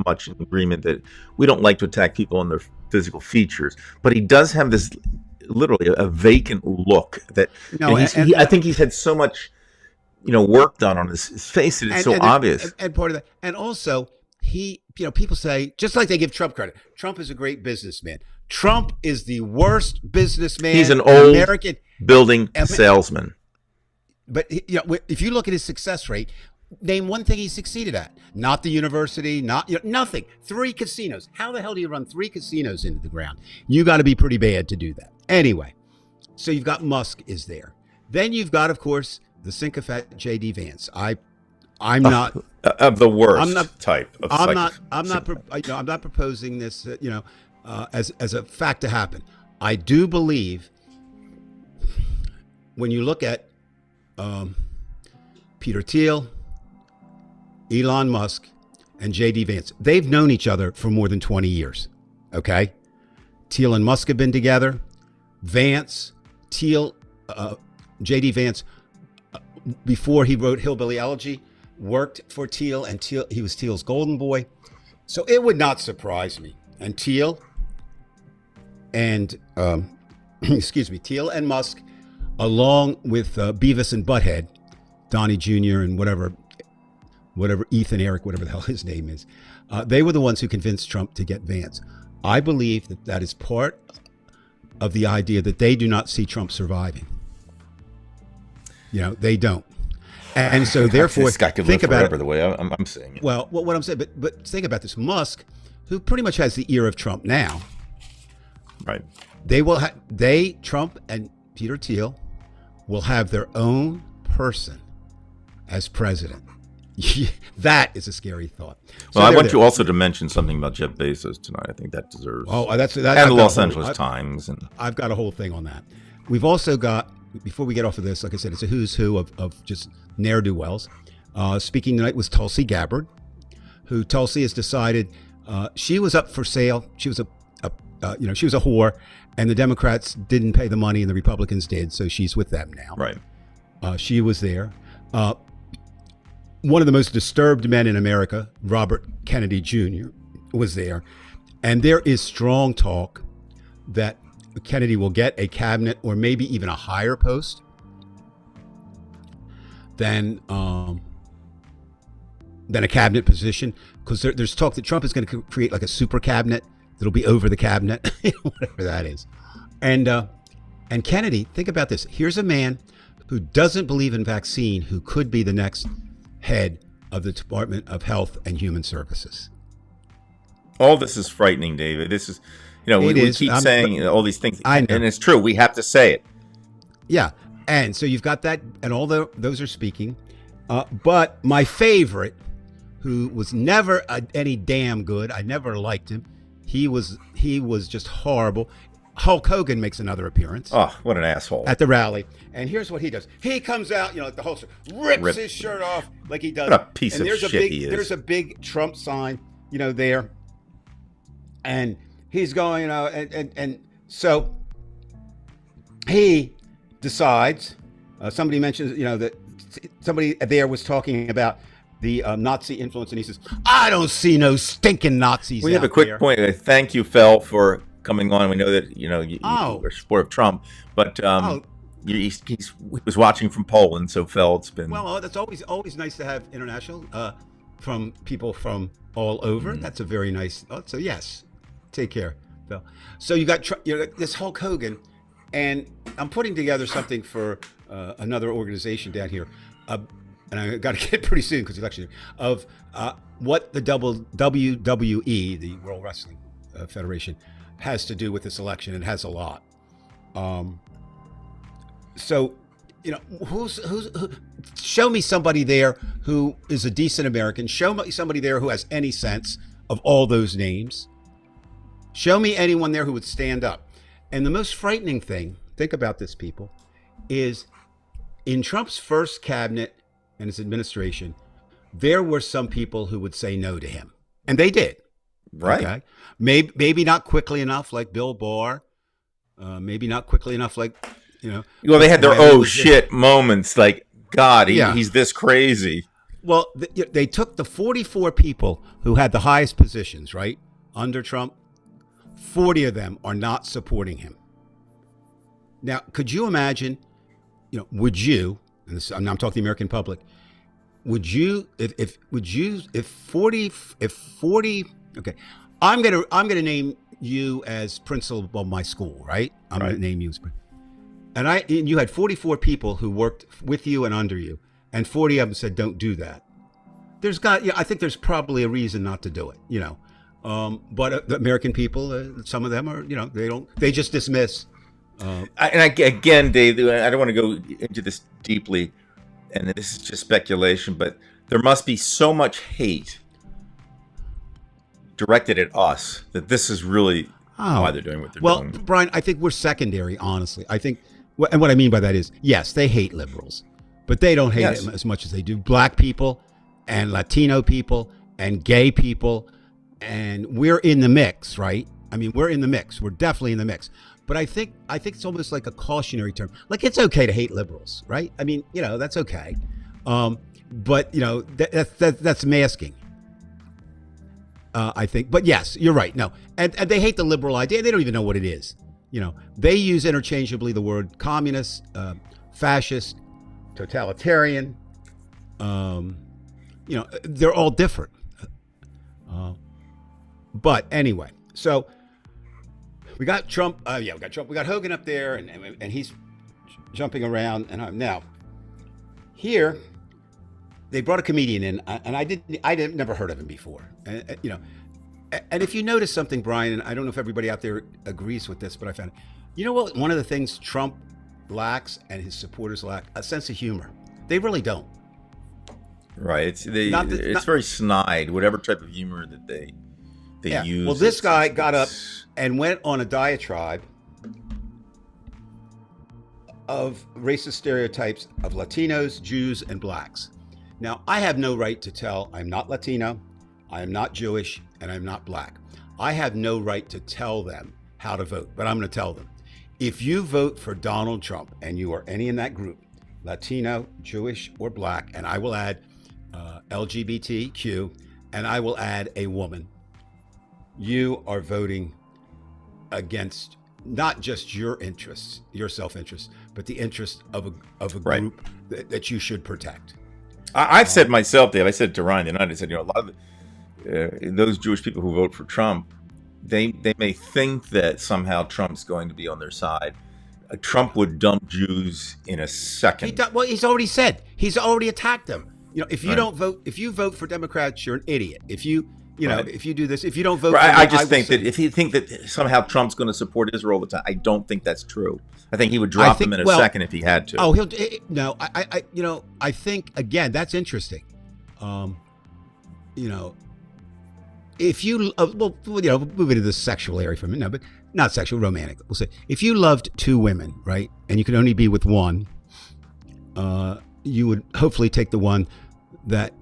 Speaker 3: much in agreement that we don't like to attack people on their physical features, but he does have this literally a vacant look that I think he's had so much, work done on his face that it's so obvious.
Speaker 4: And part of that, and also people say, just like they give Trump credit, Trump is a great businessman. Trump is the worst businessman.
Speaker 3: He's an old
Speaker 4: American
Speaker 3: building salesman.
Speaker 4: But if you look at his success rate, name one thing he succeeded at. Not the university, nothing. 3 casinos. How the hell do you run 3 casinos into the ground? You got to be pretty bad to do that. Anyway, so you've got Musk is there. Then you've got, of course, the sycophant J.D. Vance. I'm not
Speaker 3: of the worst type.
Speaker 4: I'm not proposing this. As a fact to happen. I do believe when you look at Peter Thiel, Elon Musk, and J.D. Vance, they've known each other for more than 20 years. Okay, Thiel and Musk have been together. J.D. Vance, before he wrote Hillbilly Elegy, worked for Thiel, and he was Thiel's golden boy. So it would not surprise me. And Thiel and Thiel and Musk, along with Beavis and Butthead, Donnie Jr. and whatever Ethan, Eric, whatever the hell his name is, they were the ones who convinced Trump to get Vance. I believe that is part of the idea that they do not see Trump surviving. They don't. And so therefore,
Speaker 3: this guy could
Speaker 4: think
Speaker 3: live
Speaker 4: about
Speaker 3: forever
Speaker 4: it.
Speaker 3: the way I'm saying it.
Speaker 4: Well, what I'm saying, but think about this. Musk, who pretty much has the ear of Trump now,
Speaker 3: Right.
Speaker 4: Trump and Peter Thiel will have their own person as president. That is a scary thought.
Speaker 3: Well, I want you also to mention something about Jeff Bezos tonight. I think that deserves.
Speaker 4: Oh,
Speaker 3: and the Los Angeles Times. And
Speaker 4: I've got a whole thing on that. We've also got, before we get off of this, like I said, it's a who's who of just ne'er-do-wells. Speaking tonight was Tulsi Gabbard, who Tulsi has decided she was up for sale. She was she was a whore, and the Democrats didn't pay the money, and the Republicans did, so she's with them now.
Speaker 3: Right.
Speaker 4: She was there. One of the most disturbed men in America, Robert Kennedy Jr., was there. And there is strong talk that Kennedy will get a cabinet or maybe even a higher post than a cabinet position, because there's talk that Trump is going to create like a super cabinet that'll be over the cabinet, whatever that is. And Kennedy, think about this. Here's a man who doesn't believe in vaccine, who could be the next head of the Department of Health and Human Services.
Speaker 3: All this is frightening, David. This is, we keep saying all these things, and it's true. We have to say it.
Speaker 4: Yeah, and so you've got that, and all those are speaking. But my favorite, who was never any damn good, I never liked him. He was just horrible. Hulk Hogan makes another appearance
Speaker 3: Oh, what an asshole.
Speaker 4: at the rally, and here's what he does. He comes out, like the holster, rips
Speaker 3: Rip.
Speaker 4: his shirt off like he does.
Speaker 3: What a piece
Speaker 4: and
Speaker 3: of
Speaker 4: there's
Speaker 3: shit
Speaker 4: a big,
Speaker 3: he is.
Speaker 4: There's a big Trump sign, there, and he's going, and so he decides. Somebody mentions, that somebody there was talking about the Nazi influence, and he says, "I don't see no stinking Nazis."
Speaker 3: We have a
Speaker 4: out
Speaker 3: quick
Speaker 4: there."
Speaker 3: point. Thank you, Fel, for coming on. We know that you are support of Trump, but he was watching from Poland, so Fel, it's been
Speaker 4: Well, that's always nice to have international from people from all over. That's a very nice. So yes, take care, Phil. So you got this Hulk Hogan, and I'm putting together something for another organization down here, and I got to get it pretty soon because election year, of what the WWE, the World Wrestling Federation, has to do with this election. It has a lot. So, who's show me somebody there who is a decent American. Show me somebody there who has any sense of all those names. Show me anyone there who would stand up. And the most frightening thing, think about this, people, is in Trump's first cabinet and his administration, there were some people who would say no to him. And they did.
Speaker 3: right.
Speaker 4: Okay? Maybe not quickly enough like Bill Barr. Maybe not quickly enough like,
Speaker 3: Well, they had their
Speaker 4: Riley
Speaker 3: oh
Speaker 4: was just-
Speaker 3: shit moments. Like, God,
Speaker 4: Yeah.
Speaker 3: he's this crazy.
Speaker 4: Well, they took the 44 people who had the highest positions, right, under Trump. 40 of them are not supporting him. Now, could you imagine, would you, and this, I'm talking to the American public, would you, if 40, okay, I'm gonna name you as principal of my school, right? I'm
Speaker 3: Right.
Speaker 4: gonna name you as principal. And you had 44 people who worked with you and under you, and 40 of them said, "Don't do that." I think there's probably a reason not to do it, But the American people, some of them are, they just dismiss.
Speaker 3: Again, Dave, I don't want to go into this deeply, and this is just speculation, but there must be so much hate directed at us that this is really why they're doing what they're doing.
Speaker 4: Well, Brian, I think we're secondary, honestly. I think, and what I mean by that is, yes, they hate liberals, but they don't hate
Speaker 3: Yes.
Speaker 4: them as much as they do black people and Latino people and gay people. And we're in the mix, right? I mean, we're in the mix. We're definitely in the mix. But I think it's almost like a cautionary term. Like, it's okay to hate liberals, right? I mean, that's okay. But that's masking. I think. But yes, you're right. No, and they hate the liberal idea. They don't even know what it is. They use interchangeably the word communist, fascist, totalitarian. They're all different. But anyway, so we got Trump. We got Trump. We got Hogan up there, and he's jumping around. And now here they brought a comedian in, and I never heard of him before. And if you notice something, Brian, and I don't know if everybody out there agrees with this, but I found it. What? One of the things Trump lacks and his supporters lack, a sense of humor. They really don't.
Speaker 3: Right. It's very snide, whatever type of humor that they use.
Speaker 4: Well, this guy got up and went on a diatribe of racist stereotypes of Latinos, Jews, and blacks. Now, I have no right to tell I'm not Latino, I am not Jewish, and I'm not black. I have no right to tell them how to vote, but I'm going to tell them. If you vote for Donald Trump and you are any in that group, Latino, Jewish, or black, and I will add LGBTQ, and I will add a woman, you are voting against not just your interests, your self-interest, but the interest of a
Speaker 3: Right.
Speaker 4: group that you should protect.
Speaker 3: I've said myself, Dave. I said to Ryan the other night, I said, a lot of those Jewish people who vote for Trump, they may think that somehow Trump's going to be on their side. Trump would dump Jews in a second.
Speaker 4: He's already said. He's already attacked them. If you
Speaker 3: Right.
Speaker 4: don't vote, if you vote for Democrats, you're an idiot. If you
Speaker 3: Right.
Speaker 4: if you do this, if you don't vote,
Speaker 3: Right,
Speaker 4: for
Speaker 3: I
Speaker 4: me,
Speaker 3: just
Speaker 4: will
Speaker 3: think
Speaker 4: say-
Speaker 3: that if you think that somehow Trump's going to support Israel all the time, I don't think that's true. I think he would drop them in a second if he had to.
Speaker 4: Oh, no. I think again that's interesting. If you move into the sexual area for a minute, but not sexual, romantic. We'll say if you loved two women, right, and you could only be with one, you would hopefully take the one that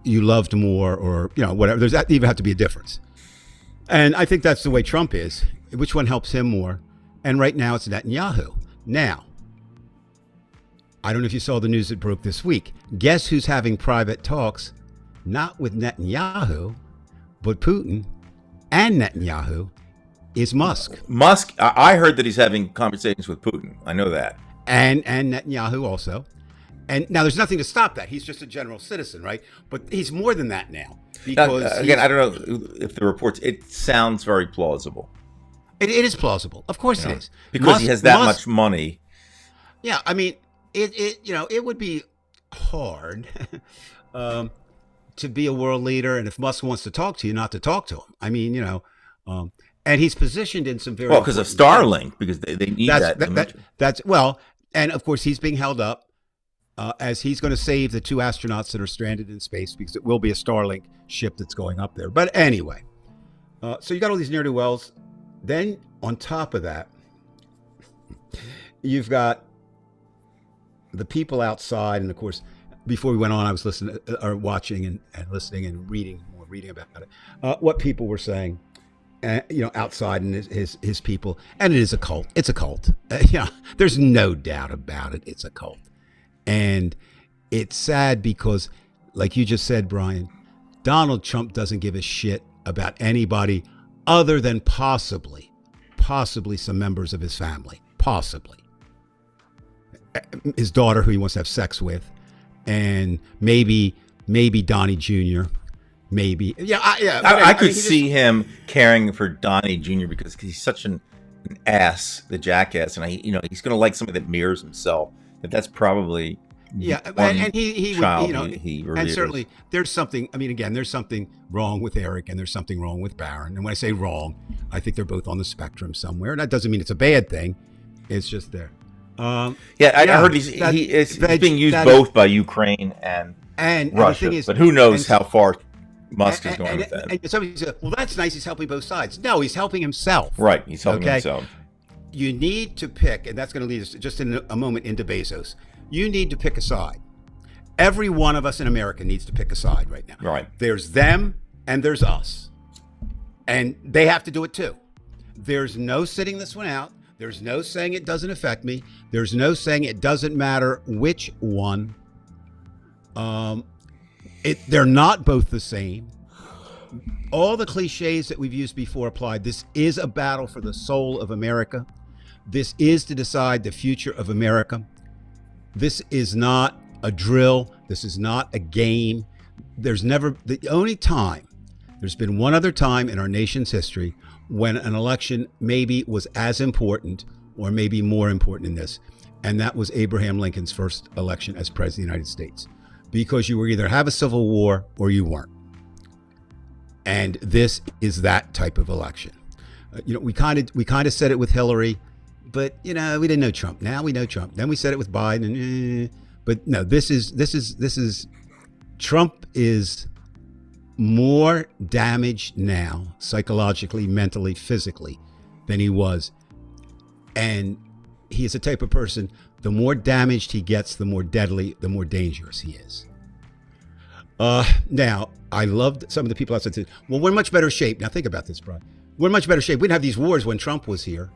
Speaker 4: you loved more, or whatever. There's that even have to be a difference. And I think that's the way Trump is. Which one helps him more? And right now it's Netanyahu. Now, I don't know if you saw the news that broke this week. Guess who's having private talks, not with Netanyahu, but Putin and Netanyahu is Musk.
Speaker 3: Musk, I heard that he's having conversations with Putin. I know that.
Speaker 4: And Netanyahu also. And now there's nothing to stop that. He's just a general citizen, right? But he's more than that now. Because
Speaker 3: again, I don't know if the reports, it sounds very plausible.
Speaker 4: It is plausible. Of course it is.
Speaker 3: Because he has that much money.
Speaker 4: Yeah, I mean, it would be hard to be a world leader, and if Musk wants to talk to you, not to talk to him. I mean, and he's positioned in some very
Speaker 3: because of Starlink, because they need
Speaker 4: that's and of course he's being held up as he's going to save the 2 astronauts that are stranded in space, because it will be a Starlink ship that's going up there. But anyway, so you got all these ne'er-do-wells. Then on top of that, you've got the people outside, and of course, before we went on, I was listening or watching and listening and reading about it. What people were saying, outside, and his people, and it is a cult. It's a cult. There's no doubt about it. It's a cult, and it's sad because, like you just said, Brian, Donald Trump doesn't give a shit about anybody other than possibly some members of his family, possibly his daughter, who he wants to have sex with, and maybe Donnie Jr. Maybe,
Speaker 3: I could see him caring for Donnie Jr. because he's such an ass, the jackass, and he's going to like somebody that mirrors himself. That's probably
Speaker 4: and he would,
Speaker 3: he
Speaker 4: and certainly there's something. I mean, again, there's something wrong with Eric, and there's something wrong with Barron. And when I say wrong, I think they're both on the spectrum somewhere. And that doesn't mean it's a bad thing. It's just there. I
Speaker 3: heard he's being used both by Ukraine and Russia.
Speaker 4: The thing is,
Speaker 3: but who knows how far Musk is going with that.
Speaker 4: And somebody said, well, that's nice. He's helping both sides. No, he's helping himself.
Speaker 3: Right. He's helping himself.
Speaker 4: You need to pick, and that's going to lead us just in a moment into Bezos. You need to pick a side. Every one of us in America needs to pick a side right now.
Speaker 3: Right.
Speaker 4: There's them and there's us. And they have to do it too. There's no sitting this one out. There's no saying it doesn't affect me. There's no saying it doesn't matter which one. They're not both the same. All the cliches that we've used before applied. This is a battle for the soul of America. This is to decide the future of America. This is not a drill. This is not a game. There's been one other time in our nation's history when an election maybe was as important or maybe more important than this. And that was Abraham Lincoln's first election as president of the United States. Because you were either have a civil war or you weren't. And this is that type of election. We kind of said it with Hillary, but we didn't know Trump. Now we know Trump. Then we said it with Biden. But no, this is Trump is more damaged now, psychologically, mentally, physically, than he was. And he is a type of person, the more damaged he gets, the more deadly, the more dangerous he is. Now, I loved some of the people outside said, well, we're in much better shape. Now think about this, Brian. We're in much better shape. We didn't have these wars when Trump was here.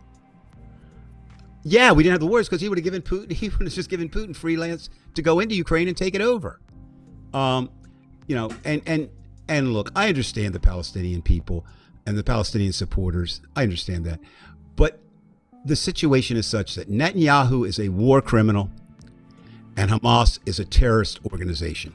Speaker 4: Yeah, we didn't have the wars because he would have just given Putin freelance to go into Ukraine and take it over. And look, I understand the Palestinian people and the Palestinian supporters. I understand that. But the situation is such that Netanyahu is a war criminal and Hamas is a terrorist organization.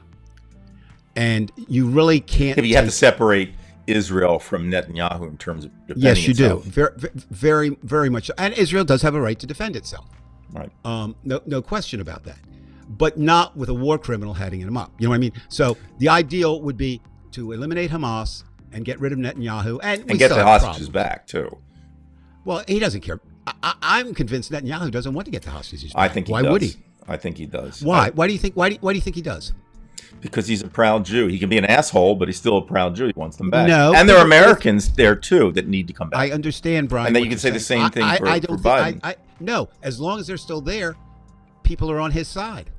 Speaker 4: And you really can't.
Speaker 3: You have to separate Israel from Netanyahu in terms of defending
Speaker 4: Yes, you
Speaker 3: itself.
Speaker 4: do. Very, very, very much. And Israel does have a right to defend itself.
Speaker 3: Right.
Speaker 4: No question about that. But not with a war criminal heading him up. You know what I mean? So the ideal would be to eliminate Hamas and get rid of Netanyahu. And
Speaker 3: get the hostages back, too.
Speaker 4: Well, he doesn't care. I'm convinced Netanyahu doesn't want to get the hostages back.
Speaker 3: I think he does.
Speaker 4: Why would he?
Speaker 3: I think he does.
Speaker 4: Why? Why do you think? Why do you think he does?
Speaker 3: Because he's a proud Jew. He can be an asshole, but he's still a proud Jew. He wants them back.
Speaker 4: No,
Speaker 3: and there are Americans there too that need to come back.
Speaker 4: I understand, Brian.
Speaker 3: And then
Speaker 4: what
Speaker 3: you can
Speaker 4: you're
Speaker 3: say the
Speaker 4: saying.
Speaker 3: same thing for Biden.
Speaker 4: No, as long as they're still there, people are on his side.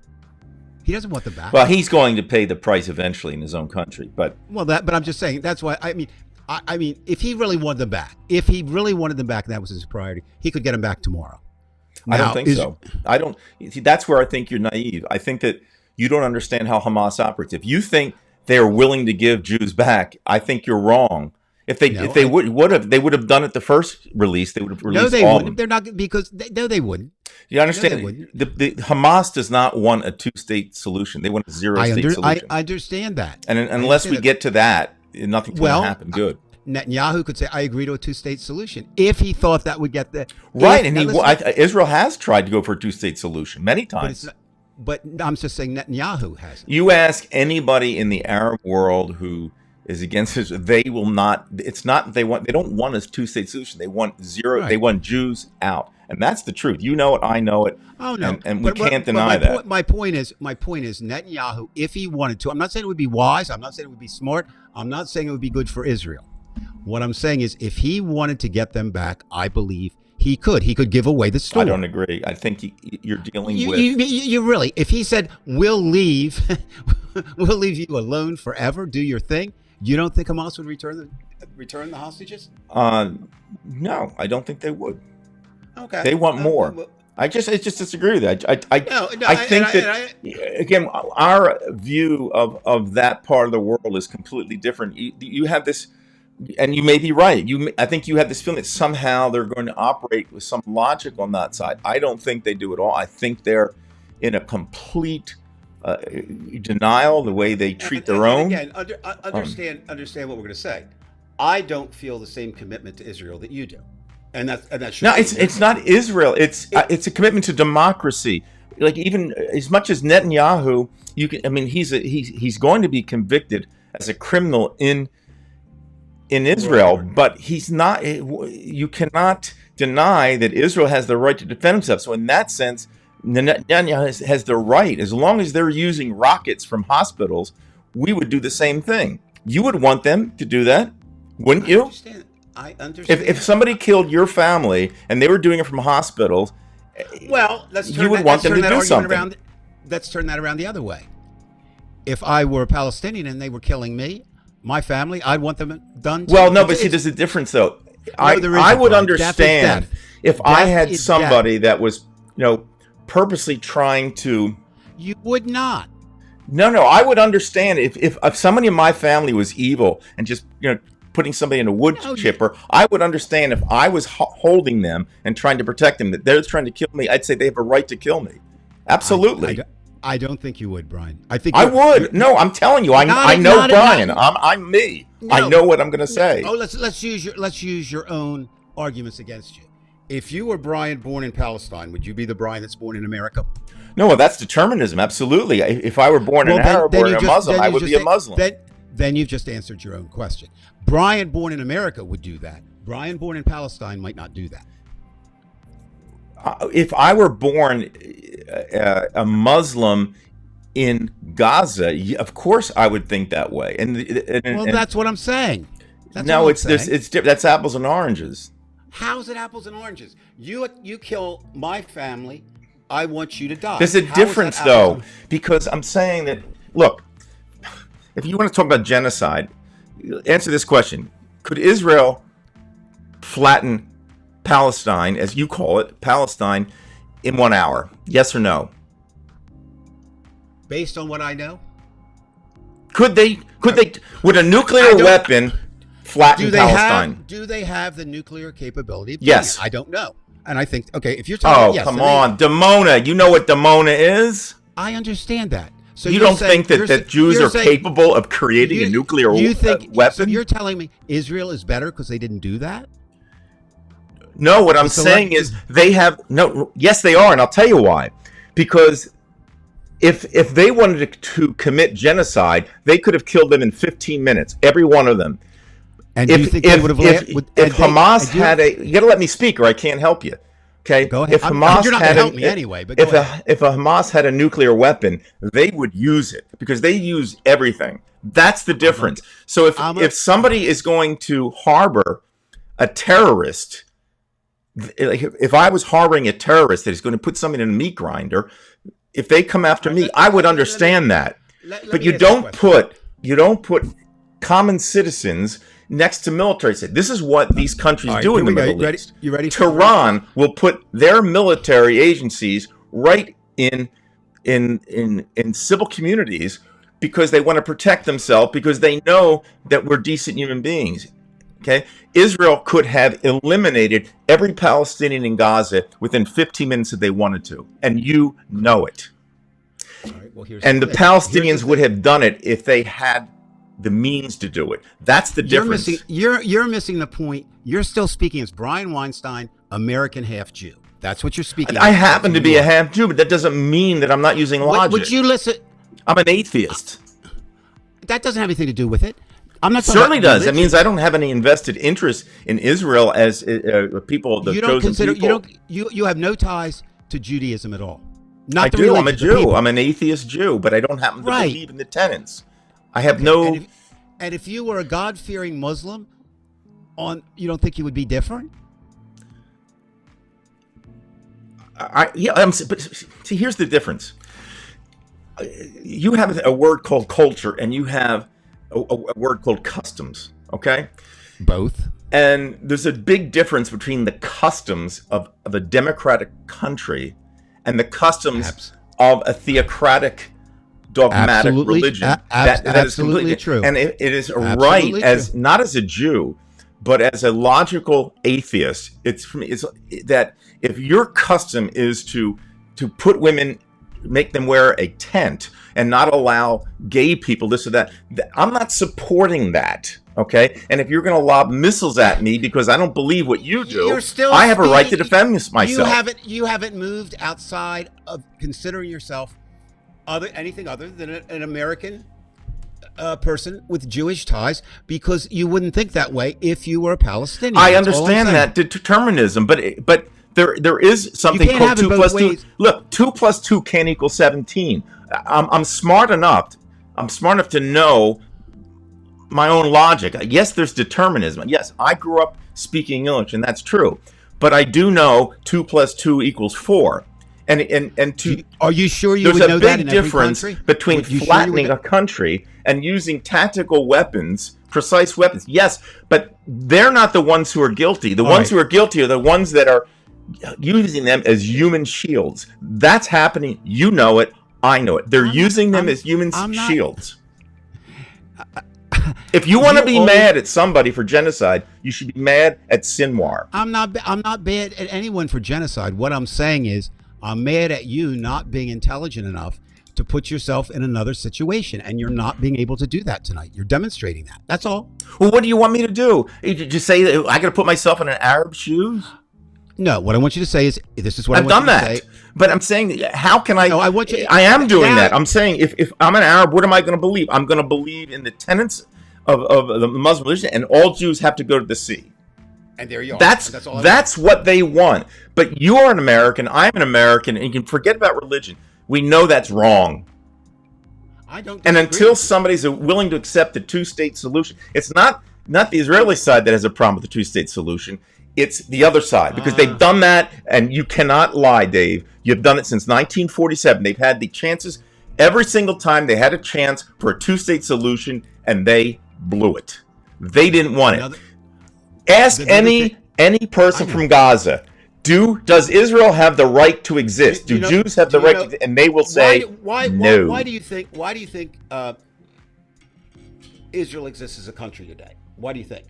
Speaker 4: He doesn't want them back.
Speaker 3: Well, he's going to pay the price eventually in his own country. But
Speaker 4: I'm just saying that's why. I mean, if he really wanted them back, and that was his priority, he could get them back tomorrow.
Speaker 3: I don't think so. I don't. See, that's where I think you're naive. I think that you don't understand how Hamas operates. If you think they are willing to give Jews back, I think you're wrong. If they would have done it the first release, they would have released all of them.
Speaker 4: No, they wouldn't. They're not because they wouldn't.
Speaker 3: You understand?
Speaker 4: No, they wouldn't.
Speaker 3: The Hamas does not want a two-state solution. They want a zero-state solution.
Speaker 4: I understand that.
Speaker 3: And unless we get to that, nothing's going to happen good.
Speaker 4: Netanyahu could say, "I agree to a two-state solution," if he thought that would get the
Speaker 3: right. And Israel has tried to go for a two-state solution many times.
Speaker 4: But I'm just saying Netanyahu hasn't.
Speaker 3: You ask anybody in the Arab world who is against this, they will not. It's not they don't want a two-state solution. They want zero. Right. They want Jews out, and that's the truth. You know it. I know it.
Speaker 4: Oh no,
Speaker 3: and we can't deny that.
Speaker 4: My point is Netanyahu, if he wanted to, I'm not saying it would be wise. I'm not saying it would be smart. I'm not saying it would be good for Israel. What I'm saying is, if he wanted to get them back, I believe he could. He could give away the store.
Speaker 3: I don't agree. I think you're dealing with.
Speaker 4: You really, if he said, "We'll leave, we'll leave you alone forever. Do your thing." You don't think Hamas would return the hostages?
Speaker 3: No, I don't think they would.
Speaker 4: Okay,
Speaker 3: they want more. I just disagree with that. I think that again, our view of that part of the world is completely different. You have this, and you may be right. I think you have this feeling that somehow they're going to operate with some logic on that side. I don't think they do at all. I think they're in a complete denial the way they treat their own.
Speaker 4: Again, understand what we're going to say. I don't feel the same commitment to Israel that you do, and that's
Speaker 3: no. It's not Israel. It's a commitment to democracy. Like even as much as Netanyahu, he's going to be convicted as a criminal in Israel, but he's not. You cannot deny that Israel has the right to defend himself. So in that sense, Netanyahu has the right. As long as they're using rockets from hospitals, we would do the same thing. You would want them to do that, wouldn't you?
Speaker 4: I understand.
Speaker 3: If somebody killed your family and they were doing it from hospitals,
Speaker 4: well, you would want them to do something. Let's turn that around the other way. If I were a Palestinian and they were killing me, my family, I'd want them done too.
Speaker 3: Well, no, but see, there's a difference, though. I would understand if I had somebody that was, purposely trying to.
Speaker 4: You would not.
Speaker 3: No, I would understand if somebody in my family was evil and just putting somebody in a wood chipper. I would understand if I was holding them and trying to protect them, that they're trying to kill me. I'd say they have a right to kill me. Absolutely.
Speaker 4: I don't think you would, Brian. I think
Speaker 3: I would. No, I'm telling you. I know Brian. I'm me. No. I know what I'm going to say.
Speaker 4: Oh, let's use your own arguments against you. If you were Brian born in Palestine, would you be the Brian that's born in America?
Speaker 3: No, well, that's determinism. Absolutely. If I were born an Arab or a Muslim, I would be a Muslim.
Speaker 4: Then you've just answered your own question. Brian born in America would do that. Brian born in Palestine might not do that.
Speaker 3: If I were born a Muslim in Gaza, of course I would think that way. And
Speaker 4: that's what I'm saying.
Speaker 3: That's apples and oranges.
Speaker 4: How is it apples and oranges? You kill my family, I want you to die.
Speaker 3: There's a difference, though, because I'm saying that, look, if you want to talk about genocide, answer this question. Could Israel flatten Palestine, as you call it, Palestine, in 1 hour? Yes or no?
Speaker 4: Based on what I know?
Speaker 3: Would a nuclear weapon flatten Palestine?
Speaker 4: Do they have the nuclear capability?
Speaker 3: Yes.
Speaker 4: I don't know. And I think, okay, if you're telling me yes.
Speaker 3: Come on. Dimona. You know what Dimona is?
Speaker 4: I understand that. So
Speaker 3: you don't think that Jews are capable of creating a nuclear weapon?
Speaker 4: So you're telling me Israel is better because they didn't do that?
Speaker 3: No, what I'm saying is yes, they are, and I'll tell you why. Because if they wanted to commit genocide, they could have killed them in 15 minutes, every one of them.
Speaker 4: And do you think they would have
Speaker 3: if Hamas had you got to let me speak or I can't help you. Okay,
Speaker 4: Go ahead.
Speaker 3: if Hamas
Speaker 4: You're not
Speaker 3: had
Speaker 4: going to help me anyway. But go ahead.
Speaker 3: if a Hamas had a nuclear weapon, they would use it because they use everything. That's the difference. So if somebody is going to harbor a terrorist, like if I was harboring a terrorist that is going to put something in a meat grinder, if they come after me, I would understand that. But you don't put common citizens next to military. Say, this is what these countries do in the Middle East.
Speaker 4: You ready?
Speaker 3: Tehran will put their military agencies right in civil communities because they want to protect themselves, because they know that we're decent human beings. Okay, Israel could have eliminated every Palestinian in Gaza within 15 minutes if they wanted to, and you know it.
Speaker 4: All right, well,
Speaker 3: and the Palestinians would have done it if they had the means to do it. That's the difference.
Speaker 4: You're missing the point. You're still speaking as Brian Weinstein, American half Jew. That's what you're speaking.
Speaker 3: I happen to be a half Jew, but that doesn't mean that I'm not using logic.
Speaker 4: Would you listen?
Speaker 3: I'm an atheist.
Speaker 4: That doesn't have anything to do with it. I'm not.
Speaker 3: Certainly does. That means I don't have any invested interest in Israel as people. The
Speaker 4: you don't
Speaker 3: chosen
Speaker 4: consider.
Speaker 3: people.
Speaker 4: You have no ties to Judaism at all.
Speaker 3: Not I do. I'm a Jew. I'm an atheist Jew, but I don't happen to believe in the tenets. I have no.
Speaker 4: And if you were a God-fearing Muslim, you don't think you would be different?
Speaker 3: But see, here's the difference. You have a word called culture, and you have a word called customs. Okay,
Speaker 4: both.
Speaker 3: And there's a big difference between the customs of a democratic country and the customs of a theocratic, dogmatic religion. That is completely
Speaker 4: true.
Speaker 3: And it is right as not as a Jew, but as a logical atheist. It's that if your custom is to put women, make them wear a tent and not allow gay people this or that, I'm not supporting that. Okay, and if you're going to lob missiles at me because I don't believe what you do, I have a right to defend myself.
Speaker 4: You haven't moved outside of considering yourself anything other than an American person with Jewish ties, because you wouldn't think that way if you were a Palestinian.
Speaker 3: I understand that determinism, but there is something called 2 plus 2. Look, 2 plus 2 can't equal 17. I'm smart enough. To know my own logic. Yes, there's determinism. Yes, I grew up speaking English, and that's true. But I do know 2 plus 2 equals 4.
Speaker 4: Are you sure you would know that in every country?
Speaker 3: There's a big difference between flattening a country and using tactical weapons, precise weapons. Yes, but they're not the ones who are guilty. The ones who are guilty are the ones that are using them as human shields. That's happening. You know it. I know it. They're using them as human shields. If you want to be mad at somebody for genocide, you should be mad at Sinwar.
Speaker 4: I'm not mad at anyone for genocide. What I'm saying is, I'm mad at you not being intelligent enough to put yourself in another situation, and you're not being able to do that tonight. You're demonstrating that. That's all.
Speaker 3: Well, what do you want me to do? You just say that I got to put myself in an Arab's shoes?
Speaker 4: No, what I want you to say is, this is what
Speaker 3: I've done that. But I'm saying, how can I? No, I want you. I am doing that. I'm saying, if I'm an Arab, what am I going to believe? I'm going to believe in the tenets of the Muslim religion, and all Jews have to go to the sea.
Speaker 4: And there you are.
Speaker 3: That's what they want. But you're an American. I'm an American, and you can forget about religion. We know that's wrong.
Speaker 4: I don't.
Speaker 3: And until somebody's willing to accept the two-state solution, it's not the Israeli side that has a problem with the two-state solution. It's the other side, because they've done that, and you cannot lie, Dave. You've done it since 1947. They've had the chances every single time they had a chance for a two-state solution, and they blew it. They didn't want it. Ask any person from Gaza. Does Israel have the right to exist? Do Jews have the right to, and they will say no.
Speaker 4: Why do you think Israel exists as a country today? Why do you think?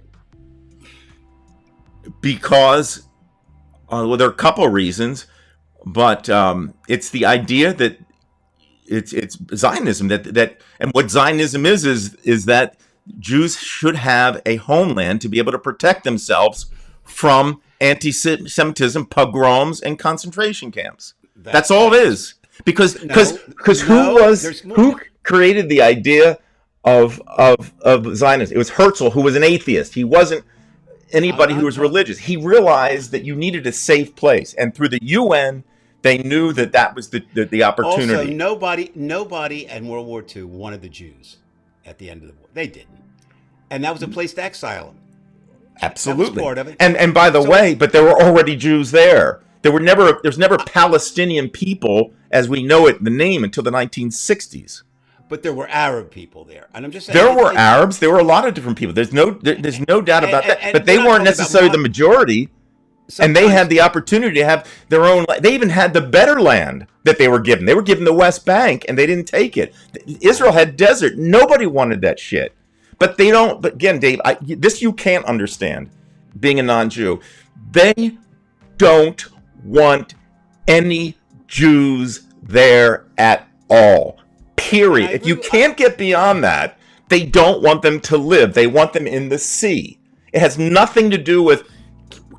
Speaker 3: Because well, there are a couple of reasons, but it's the idea that it's Zionism that and what Zionism is that Jews should have a homeland to be able to protect themselves from anti-Semitism, pogroms, and concentration camps. That's all it is. Because who created the idea of Zionism? It was Herzl, who was an atheist. He wasn't anybody who was religious. He realized that you needed a safe place, and through the UN, they knew that that was the opportunity.
Speaker 4: Also, nobody in World War II wanted the Jews at the end of the war. They didn't, and that was a place to exile them.
Speaker 3: Absolutely.
Speaker 4: That was part of it.
Speaker 3: And by the way, but there were already Jews there. There's never Palestinian people as we know it, the name, until the 1960s.
Speaker 4: But there were Arab people there, and I'm just saying
Speaker 3: there were Arabs. There were a lot of different people. There's no doubt about that. But they weren't necessarily the majority, and they had the opportunity to have their own. They even had the better land that they were given. They were given the West Bank, and they didn't take it. Israel had desert. Nobody wanted that shit. But they don't. But again, Dave, this you can't understand, being a non-Jew. They don't want any Jews there at all. Period. If you can't get beyond that, they don't want them to live. They want them in the sea. It has nothing to do with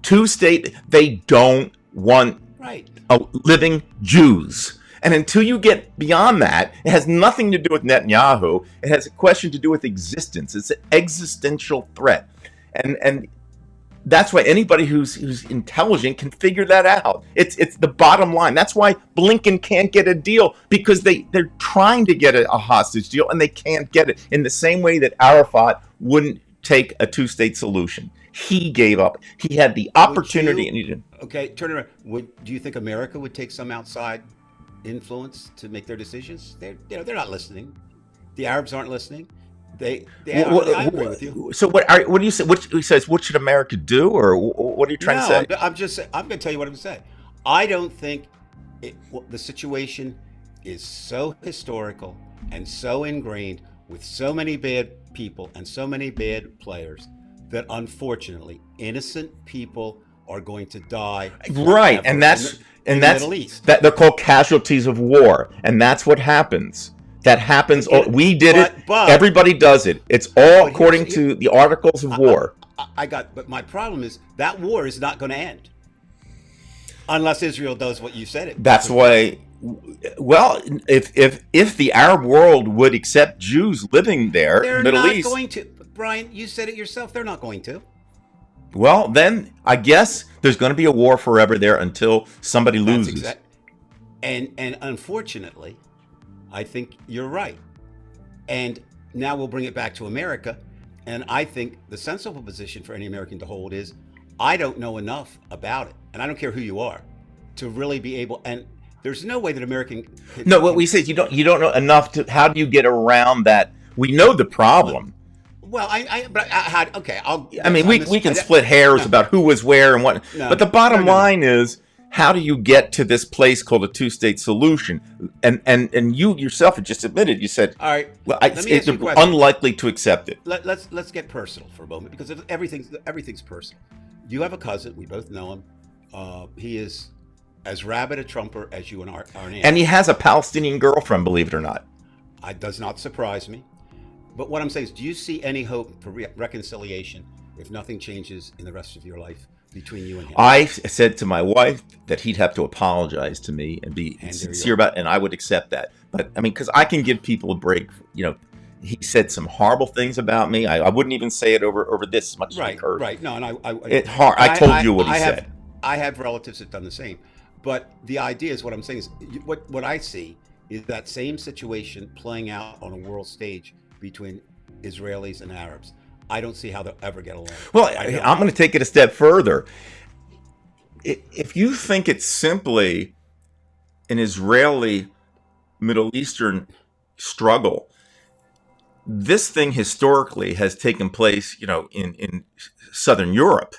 Speaker 3: two-state. They don't want living Jews. And until you get beyond that, it has nothing to do with Netanyahu. It has a question to do with existence. It's an existential threat. And that's why anybody who's intelligent can figure that out. It's the bottom line. That's why Blinken can't get a deal, because they're trying to get a hostage deal and they can't get it. In the same way that Arafat wouldn't take a two-state solution. He gave up. He had the opportunity and he didn't.
Speaker 4: Okay, turn around. Do you think America would take some outside influence to make their decisions? They're not listening. The Arabs aren't listening. I agree with you.
Speaker 3: So what do you say? He says, what should America do, or what are you trying to say?
Speaker 4: I'm going to tell you what I'm saying. I don't think the situation is so historical and so ingrained with so many bad people and so many bad players that unfortunately innocent people are going to die.
Speaker 3: Right, and that's the Middle East. That they're called casualties of war, and that's what happens. That happens. We did it. Everybody does it. It's all according to the Articles of War.
Speaker 4: But my problem is that war is not going to end unless Israel does what you said.
Speaker 3: That's why. Well, if the Arab world would accept Jews living there,
Speaker 4: they're
Speaker 3: Middle
Speaker 4: not
Speaker 3: East,
Speaker 4: going to. Brian, you said it yourself. They're not going to.
Speaker 3: Well, then I guess there's going to be a war forever there until somebody loses.
Speaker 4: And unfortunately, I think you're right. And now we'll bring it back to America. And I think the sensible position for any American to hold is, I don't know enough about it, and I don't care who you are, to really be able. And there's no way that American.
Speaker 3: What we say is you don't know enough to. How do you get around that? We know the problem.
Speaker 4: Well,
Speaker 3: we can split hairs about who was where and what. But the bottom line is, how do you get to this place called a two-state solution? And you yourself had just admitted, you said,
Speaker 4: all right,
Speaker 3: well, it's unlikely to accept it.
Speaker 4: Let's get personal for a moment, because everything's personal. You have a cousin. We both know him. He is as rabid a Trumper as you and our Nancy.
Speaker 3: And he has a Palestinian girlfriend, believe it or not.
Speaker 4: It does not surprise me. But what I'm saying is, do you see any hope for reconciliation if nothing changes in the rest of your life between you and him?
Speaker 3: I said to my wife that he'd have to apologize to me and be sincere about it, and I would accept that. But I mean, because I can give people a break. He said some horrible things about me. I wouldn't even say it over this as much as I heard.
Speaker 4: Right. No, and
Speaker 3: I told you what he said.
Speaker 4: I have relatives that done the same. But the idea is, what I'm saying is, what I see is that same situation playing out on a world stage between Israelis and Arabs. I don't see how they'll ever get along.
Speaker 3: Well, I'm going to take it a step further. If you think it's simply an Israeli Middle Eastern struggle, this thing historically has taken place, in Southern Europe.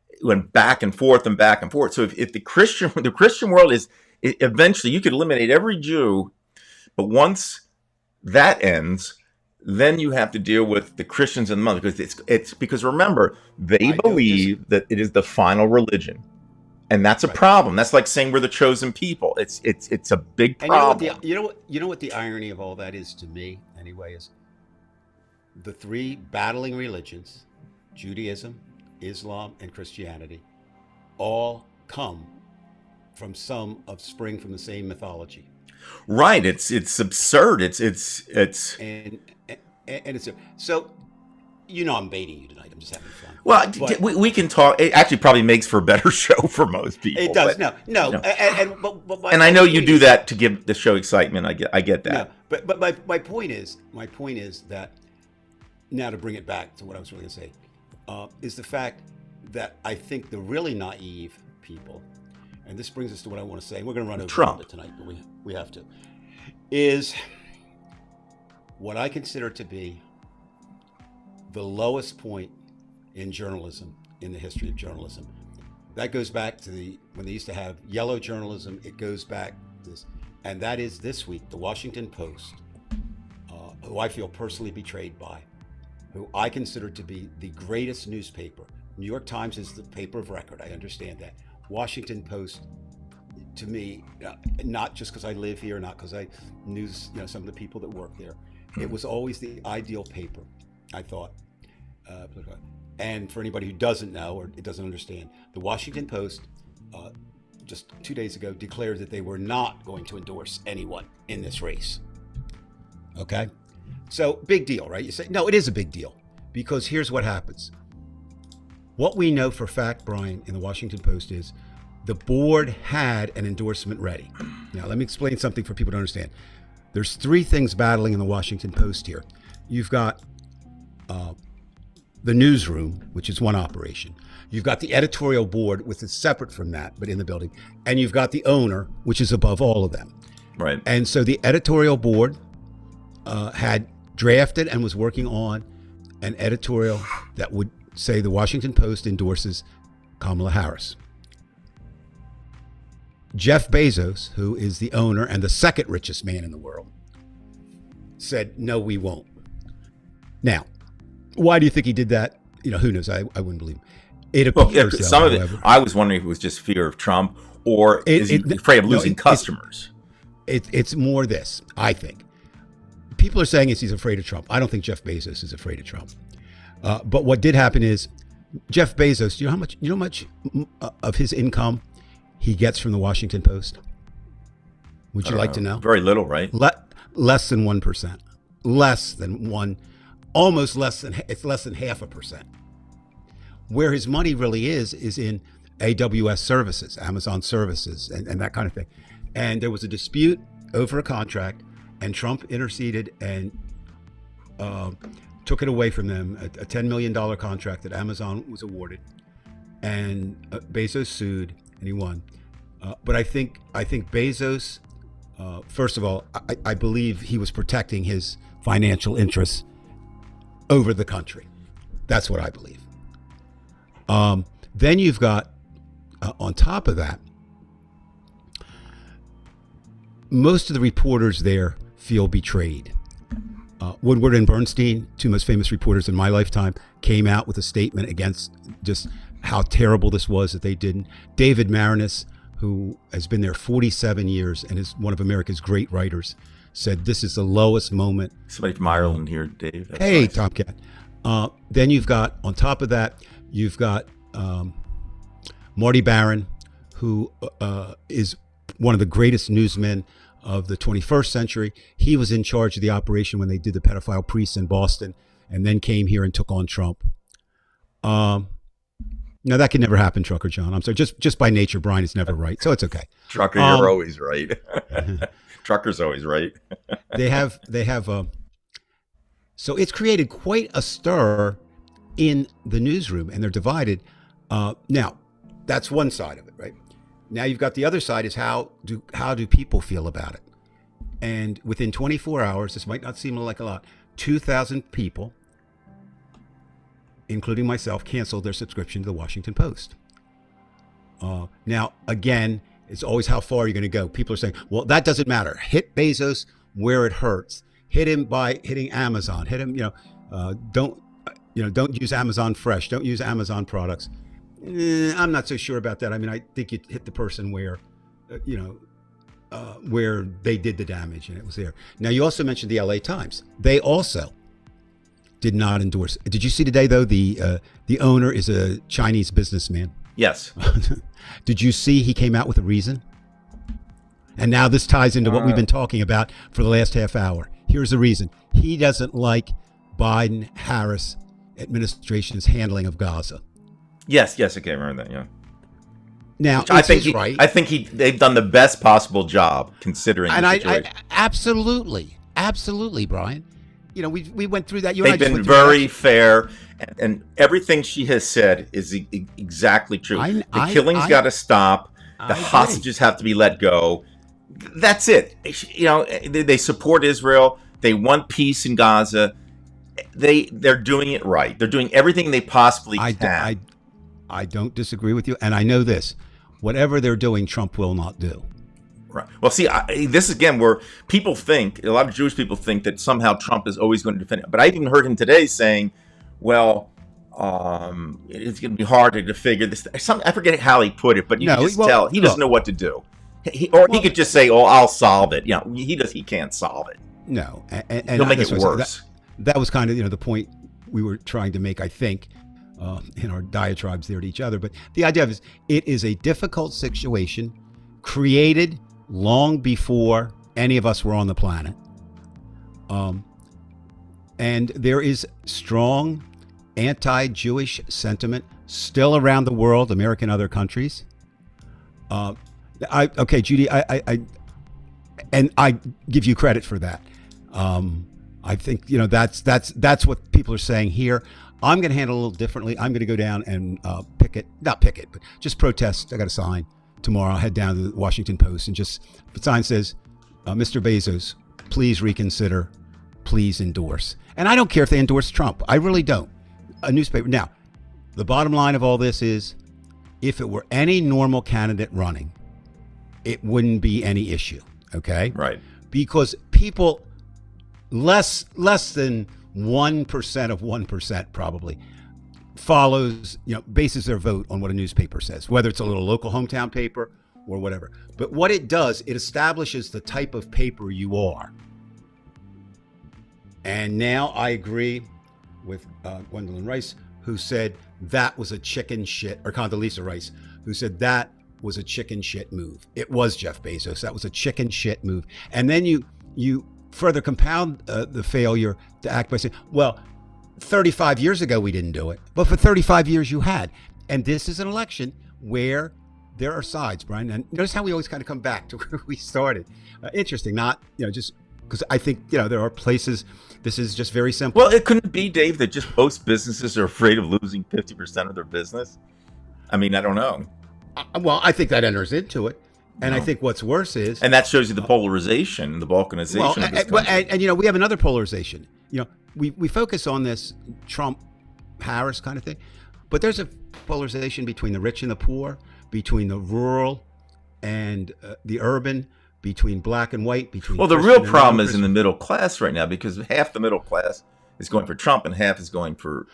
Speaker 3: It went back and forth and back and forth. So if the Christian world is eventually, you could eliminate every Jew, but once that ends, then you have to deal with the Christians and the Muslims, because it's because, remember, they believe that it is the final religion, and that's a problem. That's like saying we're the chosen people. It's a big problem.
Speaker 4: And you know what the irony of all that is to me, anyway, is the three battling religions, Judaism, Islam, and Christianity, all come from spring from the same mythology.
Speaker 3: Right. It's absurd. It's
Speaker 4: and it's so You know I'm baiting you tonight. I'm just having fun.
Speaker 3: Well,
Speaker 4: But
Speaker 3: we can talk. It actually probably makes for a better show for most people.
Speaker 4: it does.
Speaker 3: but-
Speaker 4: No.
Speaker 3: No.
Speaker 4: But
Speaker 3: And I know you
Speaker 4: point
Speaker 3: do
Speaker 4: is-
Speaker 3: that to give the show excitement. I get
Speaker 4: No,
Speaker 3: that.
Speaker 4: but my point is that now to bring it back to what I was really going to say is the fact that I think the really naive people, and this brings us to what I want to say. We're going to run over
Speaker 3: Trump.
Speaker 4: a little bit tonight, but we have to. Is what I consider to be the lowest point in journalism, in the history of journalism. That goes back to when they used to have yellow journalism. It goes back this, and that is this week, the Washington Post, who I feel personally betrayed by, who I consider to be the greatest newspaper. New York Times is the paper of record. I understand that. Washington Post, to me, not just because I live here, not because I knew some of the people that work there, it was always the ideal paper, I thought. And for anybody who doesn't know or doesn't understand, the Washington Post just 2 days ago declared that they were not going to endorse anyone in this race. Okay? So big deal, right? You say, no, it is a big deal because here's what happens. What we know for fact, Brian, in the Washington Post is the board had an endorsement ready. Now, let me explain something for people to understand. There's three things battling in the Washington Post here. You've got the newsroom, which is one operation. You've got the editorial board, which is separate from that, but in the building. And you've got the owner, which is above all of them.
Speaker 3: Right.
Speaker 4: And so the editorial board had drafted and was working on an editorial that would say the Washington Post endorses Kamala Harris. Jeff Bezos, who is the owner and the second richest man in the world, said, no, we won't. Now, why do you think he did that? Who knows? I wouldn't believe him. It appears, though,
Speaker 3: some of it,
Speaker 4: however,
Speaker 3: I was wondering if it was just fear of Trump or is he afraid of losing customers?
Speaker 4: It's more this, I think. People are saying he's afraid of Trump. I don't think Jeff Bezos is afraid of Trump. But what did happen is Jeff Bezos, do you know how much of his income he gets from the Washington Post? Would you like to know?
Speaker 3: Very little, right?
Speaker 4: Less than 1%. Less than one, almost less than 0.5%. Where his money really is in AWS services, Amazon services, and that kind of thing. And there was a dispute over a contract, and Trump interceded and took it away from them, a $10 million contract that Amazon was awarded. And Bezos sued, and he won. But I think Bezos, first of all, I believe he was protecting his financial interests over the country. That's what I believe. Then you've got, on top of that, most of the reporters there feel betrayed. Woodward and Bernstein, two most famous reporters in my lifetime, came out with a statement against just how terrible this was that they didn't. David Marinis, who has been there 47 years and is one of America's great writers, said this is the lowest moment.
Speaker 3: Somebody from Ireland here, Dave. That's
Speaker 4: Hey,
Speaker 3: nice.
Speaker 4: Tomcat. Then you've got, on top of that, you've got Marty Barron, who is one of the greatest newsmen of the 21st century. He was in charge of the operation when they did the pedophile priests in Boston, and then came here and took on Trump. Now that can never happen, Trucker John. I'm sorry. Just by nature, Brian is never right, so it's okay.
Speaker 3: Trucker, you're always right. Trucker's always right.
Speaker 4: They have. So it's created quite a stir in the newsroom, and they're divided. Now, that's one side of it, right? Now you've got the other side is how do people feel about it? And within 24 hours, this might not seem like a lot, 2,000 people, including myself, canceled their subscription to the Washington Post. Now, again, it's always how far you're going to go. People are saying, well, that doesn't matter. Hit Bezos where it hurts. Hit him by hitting Amazon. Hit him, don't use Amazon Fresh. Don't use Amazon products. I'm not so sure about that. I mean, I think you hit the person where, where they did the damage and it was there. Now, you also mentioned the LA Times. They also did not endorse. Did you see today, though, the owner is a Chinese businessman?
Speaker 3: Yes.
Speaker 4: Did you see he came out with a reason? And now this ties into what we've been talking about for the last half hour. Here's the reason. He doesn't like Biden, Harris, administration's handling of Gaza.
Speaker 3: Yes, I can't remember that. Yeah.
Speaker 4: Now,
Speaker 3: I think
Speaker 4: right.
Speaker 3: I think they've done the best possible job considering
Speaker 4: And
Speaker 3: the
Speaker 4: I
Speaker 3: situation.
Speaker 4: absolutely, Brian. You know, we went through that.
Speaker 3: They've been very fair, and everything she has said is exactly true. The killing's got to stop. The hostages have to be let go. That's it. You know, they support Israel. They want peace in Gaza. They're doing it right. They're doing everything they possibly can.
Speaker 4: I don't disagree with you, and I know this. Whatever they're doing, Trump will not do.
Speaker 3: Right. Well, see, this is again where people think, a lot of Jewish people think that somehow Trump is always going to defend it. But I even heard him today saying, well, it's going to be hard to figure this. I forget how he put it, but you can just tell he doesn't know what to do. He could just say, "Oh, I'll solve it." You know, he can't solve it.
Speaker 4: No, and
Speaker 3: he'll make it worse.
Speaker 4: That was kind of the point we were trying to make, I think, in our diatribes there to each other. But the idea is, it is a difficult situation created long before any of us were on the planet, and there is strong anti-Jewish sentiment still around the world, America and other countries. Judy, I give you credit for that. I think that's what people are saying here. I'm going to handle it a little differently. I'm going to go down and not picket, but just protest. I got a sign tomorrow. I'll head down to the Washington Post and just the sign says, "Mr. Bezos, please reconsider, please endorse." And I don't care if they endorse Trump. I really don't. A newspaper. Now, the bottom line of all this is, if it were any normal candidate running, it wouldn't be any issue. Okay?
Speaker 3: Right.
Speaker 4: Because people, less than 1% of 1% probably bases their vote on what a newspaper says, whether it's a little local hometown paper or whatever. But what it does, it establishes the type of paper you are. And now I agree with Gwendolyn Rice, who said that was a chicken shit, or Condoleezza Rice, who said that was a chicken shit move. It was Jeff Bezos. That was a chicken shit move. And then you further compound the failure to act by saying, well, 35 years ago we didn't do it, but for 35 years you had. And this is an election where there are sides, Brian. And notice how we always kind of come back to where we started. Interesting, not just because I think there are places. This is just very simple.
Speaker 3: Well, it couldn't be, Dave, that just most businesses are afraid of losing 50% of their business. I mean, I don't know.
Speaker 4: Well, I think that enters into it. And I think what's worse is...
Speaker 3: And that shows you the polarization and the balkanization of this country.
Speaker 4: And we have another polarization. We focus on this Trump-Harris kind of thing, but there's a polarization between the rich and the poor, between the rural and the urban, between black and white, between...
Speaker 3: Well, the real problem is in the middle class right now, because half the middle class is going for Trump and half is going for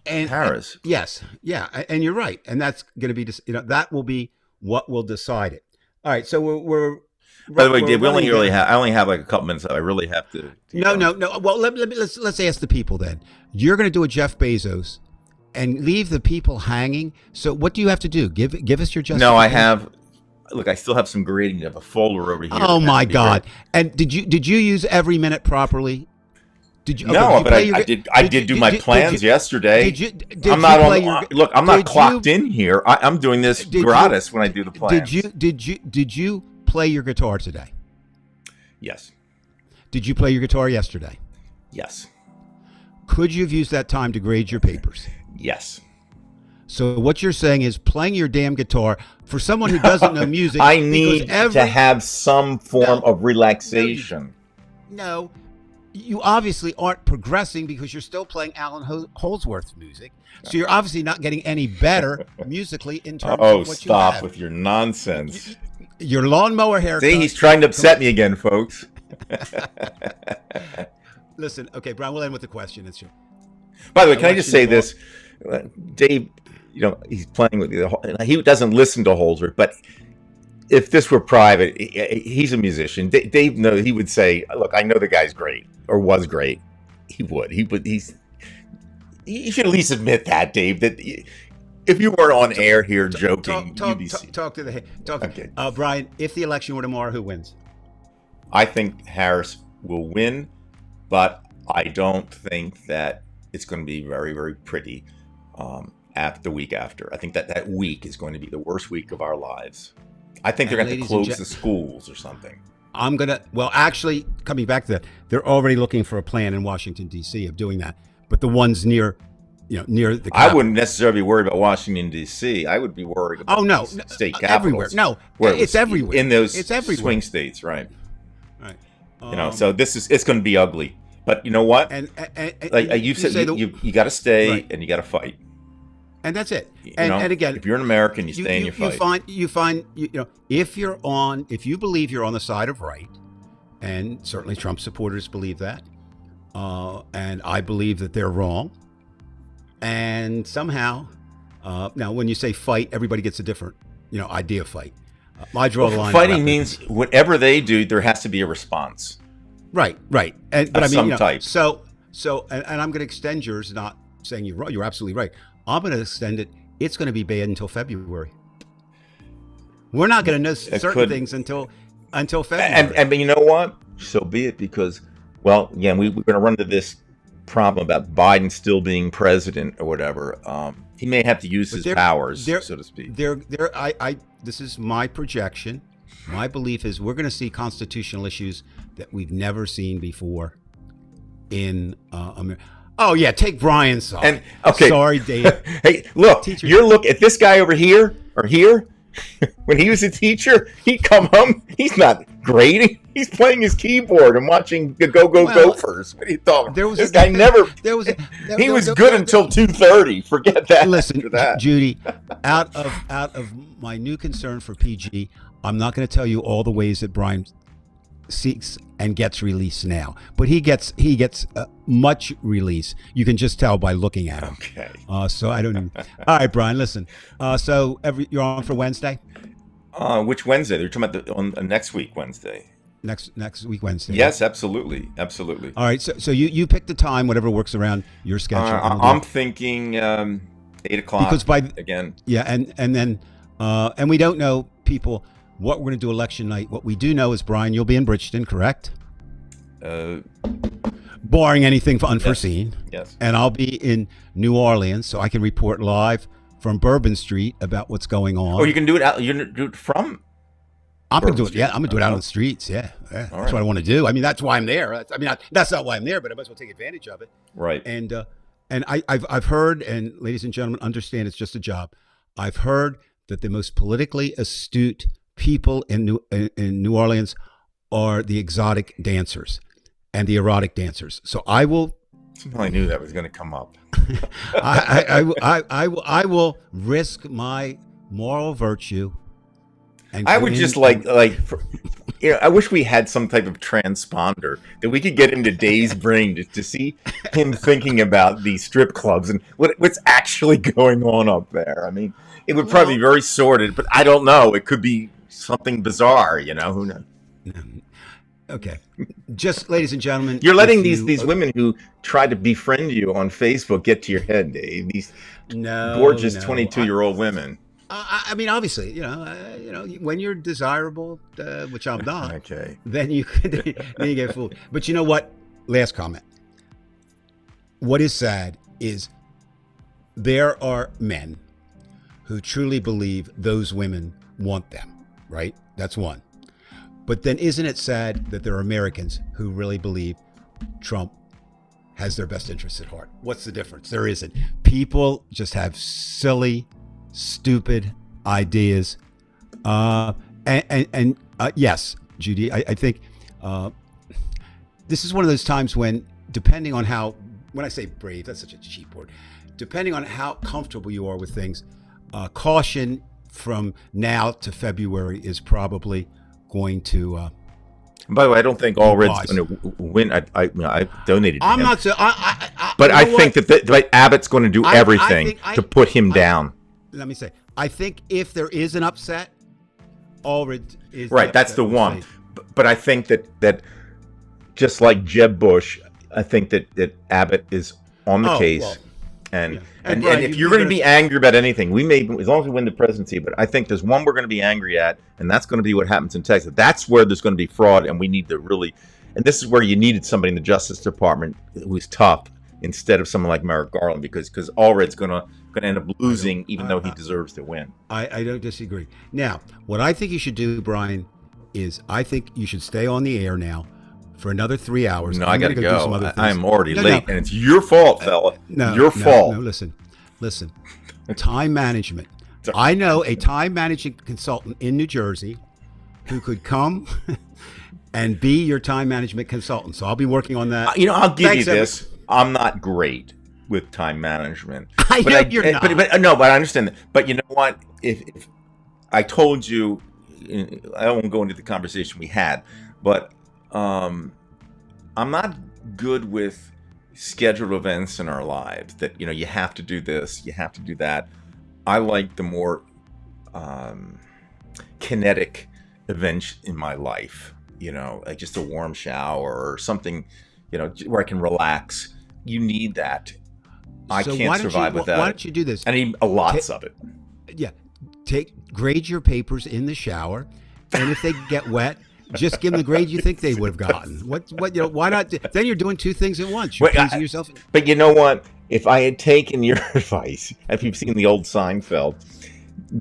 Speaker 3: Harris.
Speaker 4: Yes. Yeah. And you're right. And that's going to be, that will be what will decide it. All right. So we're
Speaker 3: by the way, Dave, I only have like a couple minutes. I really have to.
Speaker 4: No. Well, let's ask the people then. You're going to do a Jeff Bezos and leave the people hanging. So what do you have to do? Give us your justification.
Speaker 3: No, I have. Look, I still have some grading. I have a folder over here.
Speaker 4: Oh my God! And did you use every minute properly? Did you?
Speaker 3: No, but I did do my plans yesterday. I'm not clocked in here. I'm doing this gratis when I do the plans.
Speaker 4: Did you play your guitar today?
Speaker 3: Yes.
Speaker 4: Did you play your guitar yesterday?
Speaker 3: Yes.
Speaker 4: Could you have used that time to grade your papers?
Speaker 3: Yes.
Speaker 4: So what you're saying is playing your damn guitar for someone who doesn't know music.
Speaker 3: I need to have some form of relaxation.
Speaker 4: No, you obviously aren't progressing because you're still playing Alan Holdsworth's music. So you're obviously not getting any better musically in terms of what you have.
Speaker 3: Stop with your nonsense.
Speaker 4: Your lawnmower haircut.
Speaker 3: See, he's trying to upset me again, folks.
Speaker 4: Listen, okay, Brian, we'll end with the question. It's true.
Speaker 3: By the way, can I just say this? Dave, he's playing with he doesn't listen to Holdsworth, but if this were private, he's a musician. Dave knows, he would say, look, I know the guy's great or was great. He would. You should at least admit that, Dave, that if you weren't on air here joking,
Speaker 4: talk to the okay. Brian, if the election were tomorrow, who wins?
Speaker 3: I think Harris will win, but I don't think that it's going to be very, very pretty after the week after. I think that week is going to be the worst week of our lives. I think they're going to close the schools or something.
Speaker 4: Actually, coming back to that, they're already looking for a plan in Washington, D.C. of doing that. But the ones near the Capitol.
Speaker 3: I wouldn't necessarily be worried about Washington, D.C. I would be worried about state capitals.
Speaker 4: Everywhere. No, it's everywhere.
Speaker 3: In those
Speaker 4: it's everywhere.
Speaker 3: swing states, right?
Speaker 4: Right.
Speaker 3: So it's going to be ugly. But you know what?
Speaker 4: And
Speaker 3: like you said, you got to stay
Speaker 4: right.
Speaker 3: and you got to fight.
Speaker 4: And that's it.
Speaker 3: And
Speaker 4: again,
Speaker 3: if you're an American, you stay and you fight.
Speaker 4: You find if you believe you're on the side of right, and certainly Trump supporters believe that, and I believe that they're wrong. And somehow, now when you say fight, everybody gets a different idea of fight. I draw the line.
Speaker 3: Fighting means whatever they do, there has to be a response.
Speaker 4: Right. But I mean,
Speaker 3: some type.
Speaker 4: So, and I'm going to extend yours. Not saying you're wrong. You're absolutely right. I'm going to extend it. It's going to be bad until February. We're not going to know certain things until February.
Speaker 3: And you know what? So be it, because, well, again, we're going to run into this problem about Biden still being president or whatever. He may have to use his powers, so to speak.
Speaker 4: This is my projection. My belief is we're going to see constitutional issues that we've never seen before in America. Oh yeah, take Brian's side.
Speaker 3: And okay,
Speaker 4: sorry, Dave.
Speaker 3: Hey, look, look at this guy over here or here. When he was a teacher, he'd come home. He's not grading. He's playing his keyboard and watching the Gophers. What are you talking? This guy never. He was good until 2:30. Forget that.
Speaker 4: Listen,
Speaker 3: after that.
Speaker 4: Judy, out of my new concern for PG, I'm not going to tell you all the ways that Brian seeks and gets release now, but he gets much release. You can just tell by looking at him.
Speaker 3: Okay.
Speaker 4: So I don't even. All right, Brian, listen. So you're on for Wednesday.
Speaker 3: Which Wednesday? They're talking about on next week Wednesday.
Speaker 4: Next week Wednesday.
Speaker 3: Yes, absolutely. All
Speaker 4: right. So you pick the time, whatever works around your schedule.
Speaker 3: I'm thinking 8 o'clock.
Speaker 4: Because
Speaker 3: again.
Speaker 4: Yeah, and then and we don't know people what we're going to do election night. What we do know is, Brian, you'll be in Bridgeton, correct? Barring anything unforeseen.
Speaker 3: Yes.
Speaker 4: And I'll be in New Orleans, so I can report live from Bourbon Street about what's going on.
Speaker 3: Oh, you can do it out. You can do it from.
Speaker 4: I'm gonna do it. Yeah, I'm gonna do it out on the streets. Yeah. That's what I want to do. I mean, that's why I'm there. That's not why I'm there, but I might as well take advantage of it.
Speaker 3: Right.
Speaker 4: And I've heard, and ladies and gentlemen, understand it's just a job. I've heard that the most politically astute people in New Orleans are the exotic dancers and the erotic dancers. So I will.
Speaker 3: I knew that was going to come up.
Speaker 4: I will risk my moral virtue. And
Speaker 3: I would just I wish we had some type of transponder that we could get into Dave's brain to see him thinking about these strip clubs and what's actually going on up there. I mean, it would probably be very sordid, but I don't know. It could be something bizarre, who knows?
Speaker 4: Okay. Just, ladies and gentlemen.
Speaker 3: You're letting these women who try to befriend you on Facebook get to your head, Dave. These gorgeous 22-year-old women.
Speaker 4: I mean, obviously, when you're desirable, which I'm not,
Speaker 3: okay,
Speaker 4: then you get fooled. But you know what? Last comment. What is sad is there are men who truly believe those women want them, right? That's one. But then isn't it sad that there are Americans who really believe Trump has their best interests at heart? What's the difference? There isn't. People just have silly, stupid ideas. Yes, Judy, I think this is one of those times when, depending on when I say brave, that's such a cheap word, depending on how comfortable you are with things, caution from now to February is probably going to.
Speaker 3: By the way, I don't think Allred's going to win. I donated to him.
Speaker 4: I'm not so.
Speaker 3: But I think that Abbott's going to do everything to put him down.
Speaker 4: Let me say, I think if there is an upset, Allred is
Speaker 3: right. That's the one. But I think that just like Jeb Bush, I think that Abbott is on the case. Well, and Brian, if you're going to be angry about anything, we may, as long as we win the presidency, but I think there's one we're going to be angry at, and that's going to be what happens in Texas. That's where there's going to be fraud, and we need to really, and this is where you needed somebody in the Justice Department who's tough instead of someone like Merrick Garland, because Allred's gonna end up losing, even though he deserves to win.
Speaker 4: I don't disagree. Now, what I think you should do, Brian, is I think you should stay on the air now for another 3 hours.
Speaker 3: No, I gotta
Speaker 4: do
Speaker 3: go.
Speaker 4: some other things.
Speaker 3: I'm already late,
Speaker 4: no.
Speaker 3: and it's your fault, fella. Your fault.
Speaker 4: No, listen. Time management. I know a time management consultant in New Jersey who could come and be your time management consultant. So I'll be working on that.
Speaker 3: I'll give
Speaker 4: Thanks,
Speaker 3: you this. I'm not great with time management.
Speaker 4: I know you're not.
Speaker 3: But no, but I understand that. But you know what? If I told you, I won't go into the conversation we had, but I'm not good with scheduled events in our lives that, you have to do this, you have to do that. I like the more kinetic events in my life, like just a warm shower or something, where I can relax. You need that. I can't survive without it.
Speaker 4: Why don't you do this?
Speaker 3: I need lots of it.
Speaker 4: Yeah. Grade your papers in the shower, and if they get wet, just give them the grade you think they would have gotten. Why not? Then you're doing two things at once. You're pleasing yourself.
Speaker 3: But you know what? If I had taken your advice, if you've seen the old Seinfeld,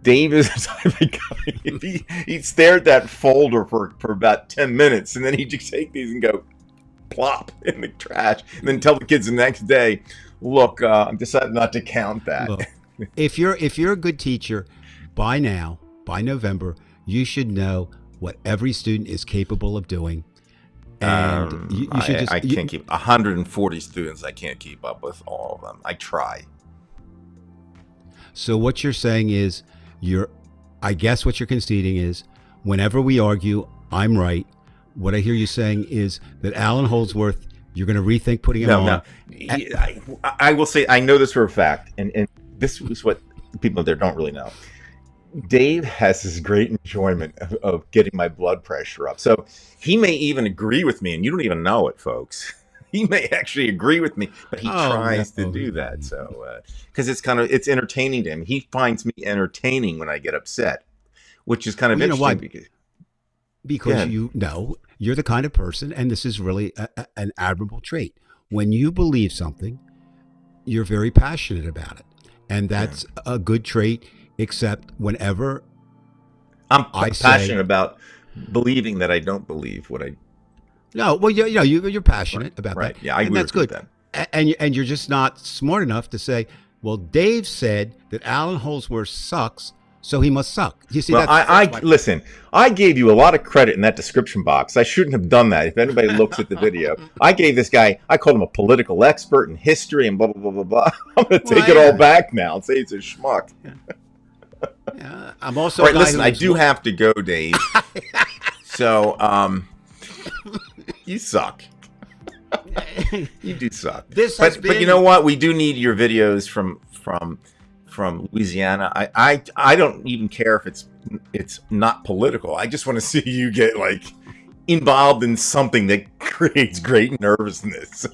Speaker 3: Dave is the type of guy, he'd stare at that folder for about 10 minutes, and then he'd just take these and go plop in the trash, and then tell the kids the next day, look, I decided not to count that.
Speaker 4: Look, if you're a good teacher, by November, you should know what every student is capable of doing. And you should just...
Speaker 3: I can't keep 140 students. I can't keep up with all of them. I try.
Speaker 4: So what you're saying is, I guess what you're conceding is, whenever we argue, I'm right. What I hear you saying is that Alan Holdsworth, you're going to rethink putting him on.
Speaker 3: No. I will say, I know this for a fact, and this is what people there don't really know. Dave has this great enjoyment of getting my blood pressure up. So he may even agree with me, and you don't even know it, folks. He may actually agree with me, but he tries to do that. So, because it's entertaining to him. He finds me entertaining when I get upset, which is kind of interesting.
Speaker 4: Because you're the kind of person, and this is really an admirable trait. When you believe something, you're very passionate about it. And that's a good trait, except whenever
Speaker 3: I'm passionate about believing that I don't believe what I...
Speaker 4: No, well, you're passionate about that.
Speaker 3: Yeah, I agree
Speaker 4: that's
Speaker 3: with
Speaker 4: good.
Speaker 3: That.
Speaker 4: And you're just not smart enough to say, well, Dave said that Alan Holdsworth sucks, so he must suck. You see,
Speaker 3: listen, I gave you a lot of credit in that description box. I shouldn't have done that. If anybody looks at the video, I gave this guy, I called him a political expert in history and blah, blah, blah, blah, blah. I'm going to take it all back now and say he's a schmuck.
Speaker 4: Yeah, I'm also...
Speaker 3: All right, listen, I do have to go, Dave. So, you suck. You do suck. But you know what? We do need your videos from Louisiana. I don't even care if it's not political. I just want to see you get involved in something that creates great nervousness.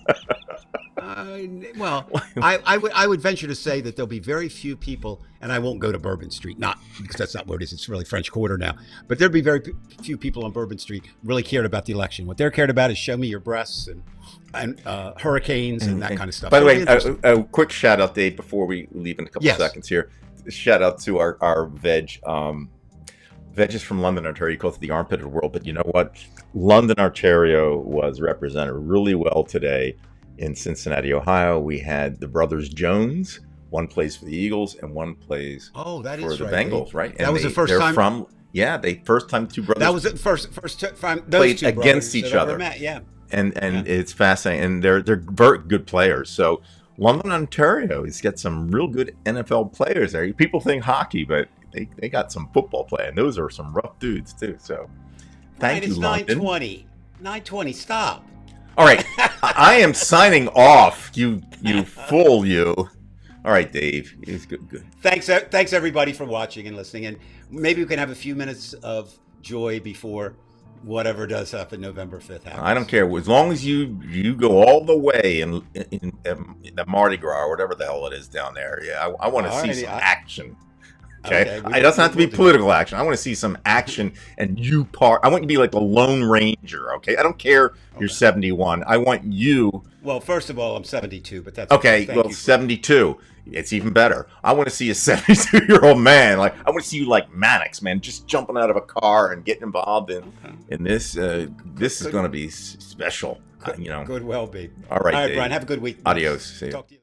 Speaker 4: Well, I would venture to say that there'll be very few people, and I won't go to Bourbon Street, not because that's not where it is. It's really French Quarter now. But there'll be very few people on Bourbon Street really cared about the election. What they're cared about is show me your breasts and hurricanes and that kind of stuff.
Speaker 3: By the way, a quick shout out, Dave, before we leave in a couple of seconds here. Shout out to our veg. Veg is from London, Ontario. You call it the armpit of the world. But you know what? London, Ontario was represented really well today. In Cincinnati, Ohio, we had the brothers Jones. One plays for the Eagles and one plays for the Bengals, right?
Speaker 4: And that was the first time.
Speaker 3: They first time two brothers.
Speaker 4: That was the first time
Speaker 3: those played against each other. And it's fascinating, and they're very good players. So London, Ontario, has got some real good NFL players there. People think hockey, but they got some football play, and those are some rough dudes too. So thank you, London.
Speaker 4: 9:20. Stop.
Speaker 3: All right, I am signing off. You fool you. All right, Dave. It's good.
Speaker 4: Thanks everybody for watching and listening, and maybe we can have a few minutes of joy before whatever does happen November 5th happens.
Speaker 3: I don't care as long as you go all the way in the Mardi Gras or whatever the hell it is down there. Yeah, I want to see some action. Okay,
Speaker 4: Okay,
Speaker 3: it doesn't have to be
Speaker 4: we'll do
Speaker 3: political action. I want to see some action, and you part. I want you to be like the Lone Ranger. Okay, I don't care. You're 71. I want you.
Speaker 4: Well, first of all, I'm 72, but that's
Speaker 3: Okay,
Speaker 4: Thank
Speaker 3: well,
Speaker 4: you.
Speaker 3: 72. It's even better. I want to see a 72-year-old man. Like I want to see you like Mannix, man, just jumping out of a car and getting involved in this. This is going to be special.
Speaker 4: Could well be.
Speaker 3: All right,
Speaker 4: All right,
Speaker 3: Dave.
Speaker 4: Brian. Have a good week.
Speaker 3: Adios. See you.
Speaker 4: Talk to you.